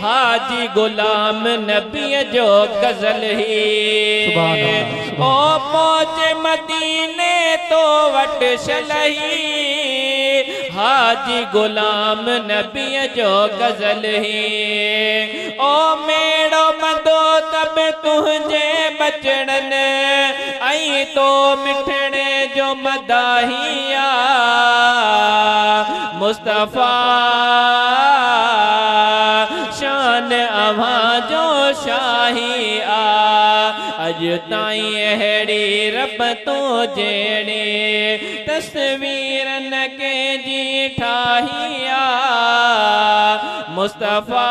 हाजी गुलाम नबी जो गजल ही ओ पहुँच मदीने तो वट शलही हाजी गुलाम नबी जो गजल ही ओ मेड़ो मदो तब तुझे बचड़न आई तो मिठड़े जो मदाहिया मुस्तफा शान अवा जो शाहिया अज ताई अहड़ी रब तो जेड़े तस्वीर न के जी ठाहिया मुस्तफा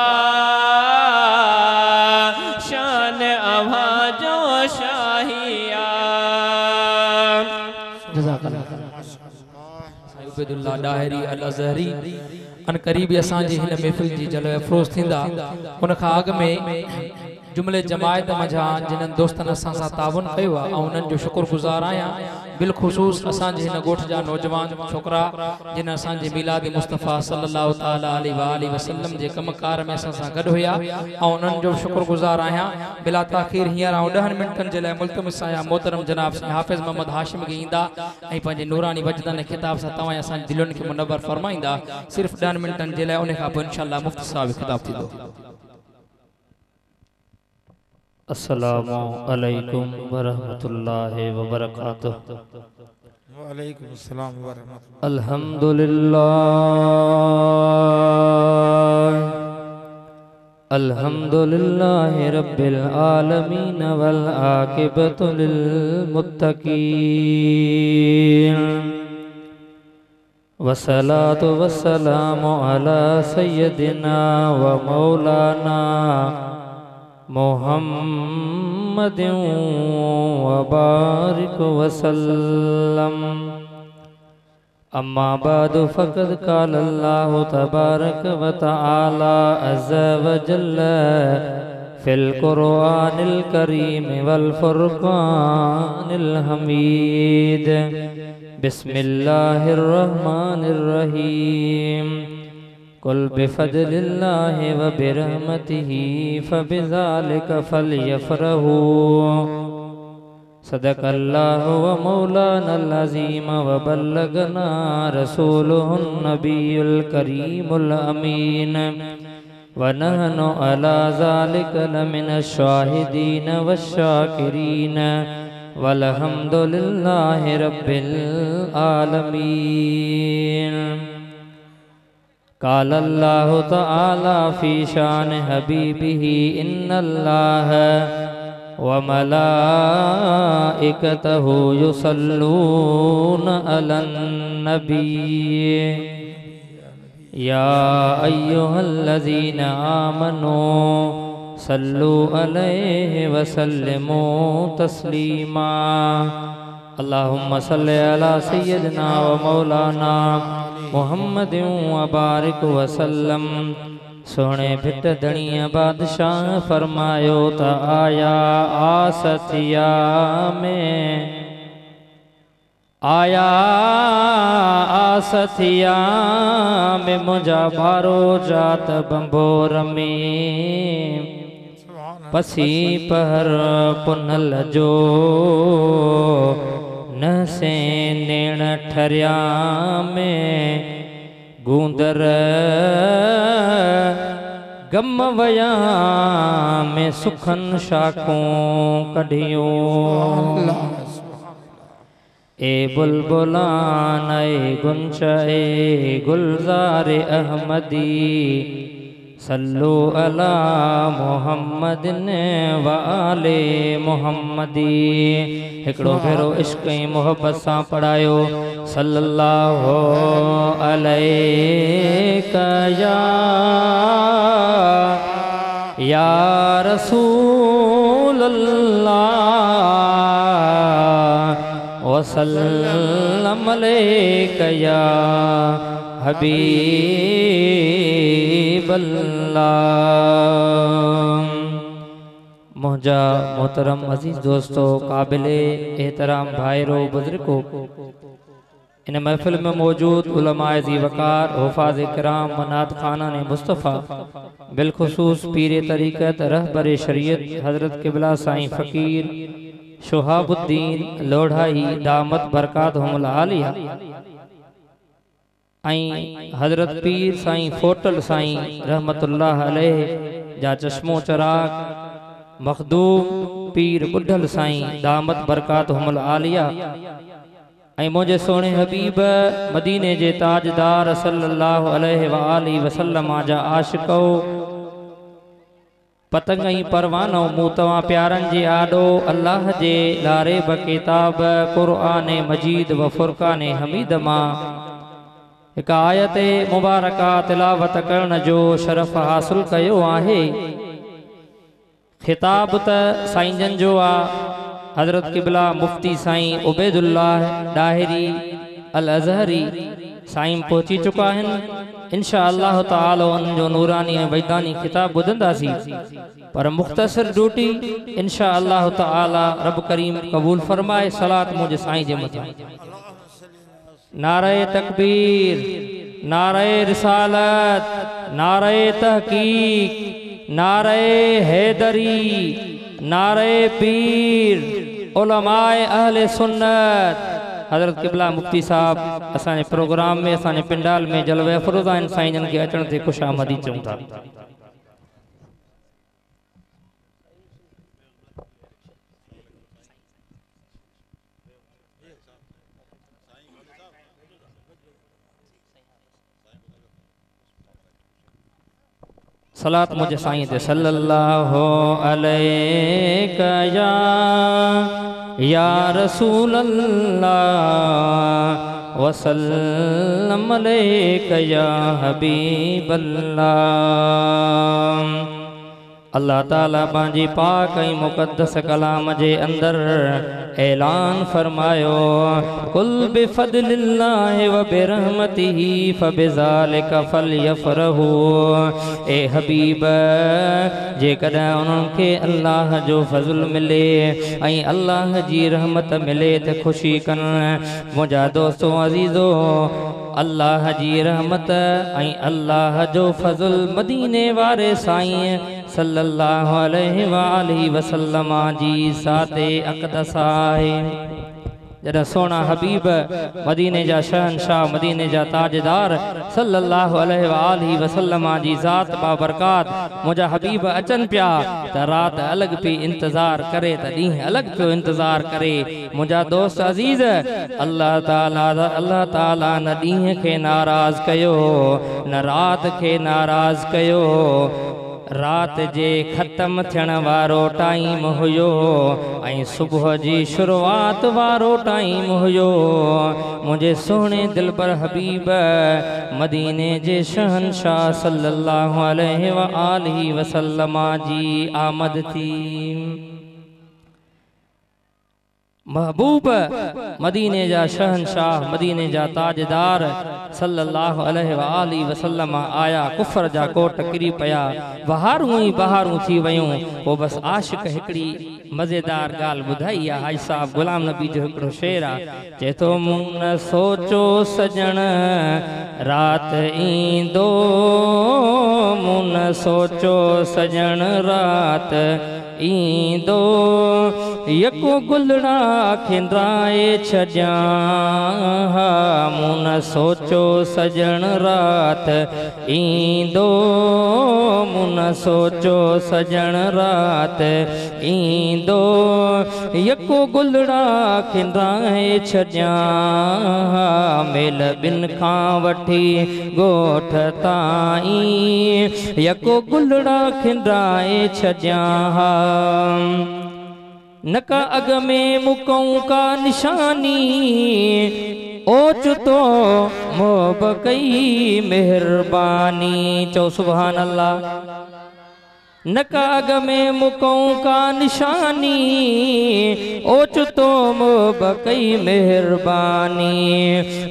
शान अवा जो शाहिया उबैदुल्लाह डाहरी अल अज़हरी अन करीबी असांजी हिन महफ़िल जी जलवे अफ़रोज़ थींदा उन खां अॻु में जुमले जमायत मझा जिन्हनि दोस्तनि असां सां ताउन कयो आहे ऐं उन्हनि जो शुक्रगुज़ार आहियां बिलख़ुसूस असांजे हिन ॻोठ जा नौजवान छोकरा जिन असांजे मिलाद मुस्तफ़ा सल्लल्लाहु ताला अलैहि वसल्लम जे कमकार में असां सां गॾु हुया ऐं उन्हनि जो शुक्रगुज़ार आहियां बिला ताख़ीर हींअर 10 मिंटनि जे लाइ मुल्तमिस आहियां मोहतरम जनाब हाफ़िज़ मोहम्मद हाशिम खे ईंदा ऐं पंहिंजे नूरानी वजदान खिताब सां तव्हां असांजे दिलनि खे मुनव्वर फरमाईंदा सिर्फ़ 10 मिंटनि जे लाइ उन खां पोइ इंशाअल्लाह मुफ्ती साहब खिताब थींदो। अस्सलामु अलैकुम वरहमतुल्लाहि वबरकातुहू। वालेकुम अस्सलाम व रहमतुल्लाह। अल्हम्दुलिल्लाहि रब्बिल आलमीन वल आकिबतु लिल मुत्तकीन वस्सलातु वस्सलामु अला सय्यदिना व मौलाना मुहम्मद व बारिक वसल्लम। अम्मा बादु फ़क़द क़ाल अल्लाहु तबारक व तआला अज़्ज़ा व जल्ल फ़िल क़ुरआनिल करीम वल फ़ुरक़ानिल हमीद। बिस्मिल्लाहिर रहमानिर रहीम। कुल बिफ़ज़लिल्लाहि व बिरहमतिही फ़बिज़ालिका फ़लयफ़रहू। सदक़ल्लाहु व मौलानल अज़ीम व बल्लगना रसूलुहुन नबियुल करीमुल अमीन व नहनु अला ज़ालिका लमिनश शाहिदीन वश्शाकिरीन वल्हम्दुलिल्लाहि रब्बिल आलमीन। क़ाल अल्लाहु तआला फ़ी शान हबीबिही इन्नल्लाह व मलाइकतहु युसल्लूना अलन नबी या अय्युहल्लज़ीना आमनू सल्लु अलैहि व सल्लिमू तस्लीमा। अल्लाहुम्मा सल्लि अला सय्यिदिना व मौलाना मुहम्मद व बारिक वसल्लम। सोने भिट धणीअ बादशाह फरमायो त आया आसतिया में मुंहिंजा बारो जात बंबोर में पसी पहर पुनल जो न से नेण ठरिया में गूंदर गम वया में सुखन शाखों कढ़ियो ए बुलबुलान ए गुंच ए गुलजार अहमदी सल्लु अला मुहम्मदिन व आले मुहम्मदी। हिकड़ो भेरो इश्क ऐं मोहब्बत सां पढ़ायो सल्लल्लाहु अलैका या रसूल अल्लाह वसल्लम अलैका या हबीब अल्लाह। मुझा मोहतरम अजीज दोस्तों, काबिले एहतराम भाईरो बुजुर्गो, इन महफिल में मौजूद उलमाए ज़ी वकार, हुफ़ाज़ किराम, मनात खाना ने मुस्तफ़ा, बिलखुसूस पीर तरीक़त रहबर शरीयत हज़रत क़िबला साईं फ़कीर शोहाबुद्दीन लोढ़ाई दामत बरकातहुमुल आलिया आई हज़रत पीर साईं फोटल साईं रहमतुल्लाह अलैह जा चश्मो चराग मखदूम पीर बुढ़ल साईं दामत बरकातहुमुल आलिया ऐं मुझे सोने हबीब मदीने जे ताजदार सल्लल्लाहु अलैहि व आलिहि वसल्लम जा आशिको पतंग ऐं परवानो मूं तव्हां प्यारनि जे आॾो अल्लाह जे लारे ब किताब क़ुरआन मजीद व फ़ुरक़ान हमीद मां एक आयत मुबारका तिलावत करण जो शरफ हासिल कयो आहे। खिताब त साईं जन जो आ हज़रत क़िबला मुफ्ती साईं उबैदुल्लाह डाहिरी अल अज़हरी साईं पहुची चुका आहिनि। इंशा अल्लाह ताला उन जो नूरानी ऐं वैदानी खिताब ॿुधंदासीं, पर मुख़्तसर ड्यूटी इंशा अल्लाह ताला रब करीम क़बूल फरमाए। सलात मुझे साईं जे मथां। नारे तकबीर, नारे रिसालत, नारे तहकीक, नारे हैदरी, नारे पीर, उलमाए अहले सुन्नत। हज़रत क़िबला मुफ्ती साहब असाने प्रोग्राम में असाने पिंडाल में जलवे अफरोज़ा इन साईं जन के अचण ते खुश आमदी चऊं था। सलात मुझे साईं ते सल्लल्लाहु अलैका या रसूल अल्लाह वसल्लम अलैका या हबीब अल्लाह। अल्लाह ताला पंहिंजी पाक ऐं मुक़द्दस कलाम जे अंदर ऐलान फरमायो कुल बिफदलिल्लाहि व बिरहमतिही फबिज़ालिका फलयफ़रहू। ए हबीब, जेकॾहिं उन्हनि खे अल्लाह जो फज़ल मिले ऐं अल्लाह जी रहमत मिले त ख़ुशी कनि। मुंहिंजा दोस्तो अज़ीज़ो, अल्लाह जी रहमत ऐं अल्लाह जो फज़ल मदीने वारे साईं सल्लल्लाहु अलैहि व आलिहि वसल्लम जी साते अक़दस आहे। जॾहिं सोना हबीब मदीने जा शहनशाह मदीने जा ताजदार सल्लल्लाहु अलैहि व आलिहि वसल्लम जी ज़ात बाबरकात मुंहिंजा हबीब अचनि पिया त राति अलॻि पई इंतज़ार करे त ॾींहुं अलॻि पियो इंतज़ार करे। मुंहिंजा दोस्त अज़ीज़, अल्लाह ताला न ॾींहं खे नाराज़ कयो न राति खे नाराज़ कयो। रात जे ख़त्म थियण वारो टाइम हुयो ऐं सुबुह जी शुरुआत वारो टाइम हुयो। मुझे सोने दिलबर हबीब मदीने जे शहनशाह सल्लल्लाहु अलैहि व आलिहि वसल्लम जी आमद थी। महबूब मदीने जा शहनशाह मदीने जा ताजदार सल्लल्लाहु अलैहि व आलिहि वसल्लम आया। कुफर जा कोट किरी पया, बहारूं ई बहारूं थी वयूं। वो बस आशिक हिकड़ी मज़ेदार ॻाल्हि ॿुधाई आहे। हाजी साहब गुलाम नबी जो हिकिड़ो शेर आहे, चए थो मूं न सोचो सजण रात ईंदो, मूं न सोचो सजण रात ईंदो, यको गुलड़ा खिंद्राए छजा मुन सोचो सजन रात ईंदो मुन सोचो सजन रात ईंदो यको गुलड़ा खिंद्राए छजा मेल बिन खां वठी गोठ ताईं यको गुलड़ा खिंद्राए छजा नका अग में मुकऊं का निशानी ओचतो मोब कई मेहरबानी चो सुभान अल्लाह नका अग में मुकऊं का निशानी ओचतो मोब कई मेहरबानी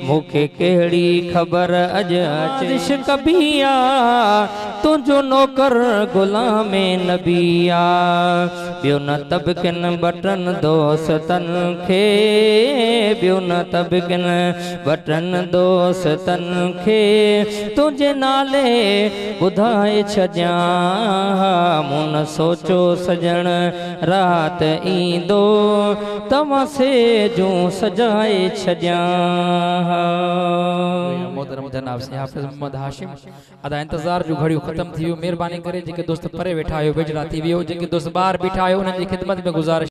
मुखे केड़ी खबर अज अचिश कबिया तुझो नौकर गुलाम नबिया बियो न तबकिन बटन दोस्तन खे बियो न तबकिन बटन दोस्तन खे तुझे नाले बुधाए छजा मुन सोचो सजन रात ईंदो तवा से जो सजाए छजा मोहतरम जनाब से हाफिज मोहम्मद हाशिम अदा इंतजार जो घड़ियों खत्म थी मेहरबानी करे जेके दोस्त परे वेठा आयो वेझड़ा थी वियो जेके दोस्त बाहर बीठा आयो उन्हनि जी खिदमत में गुज़ारिश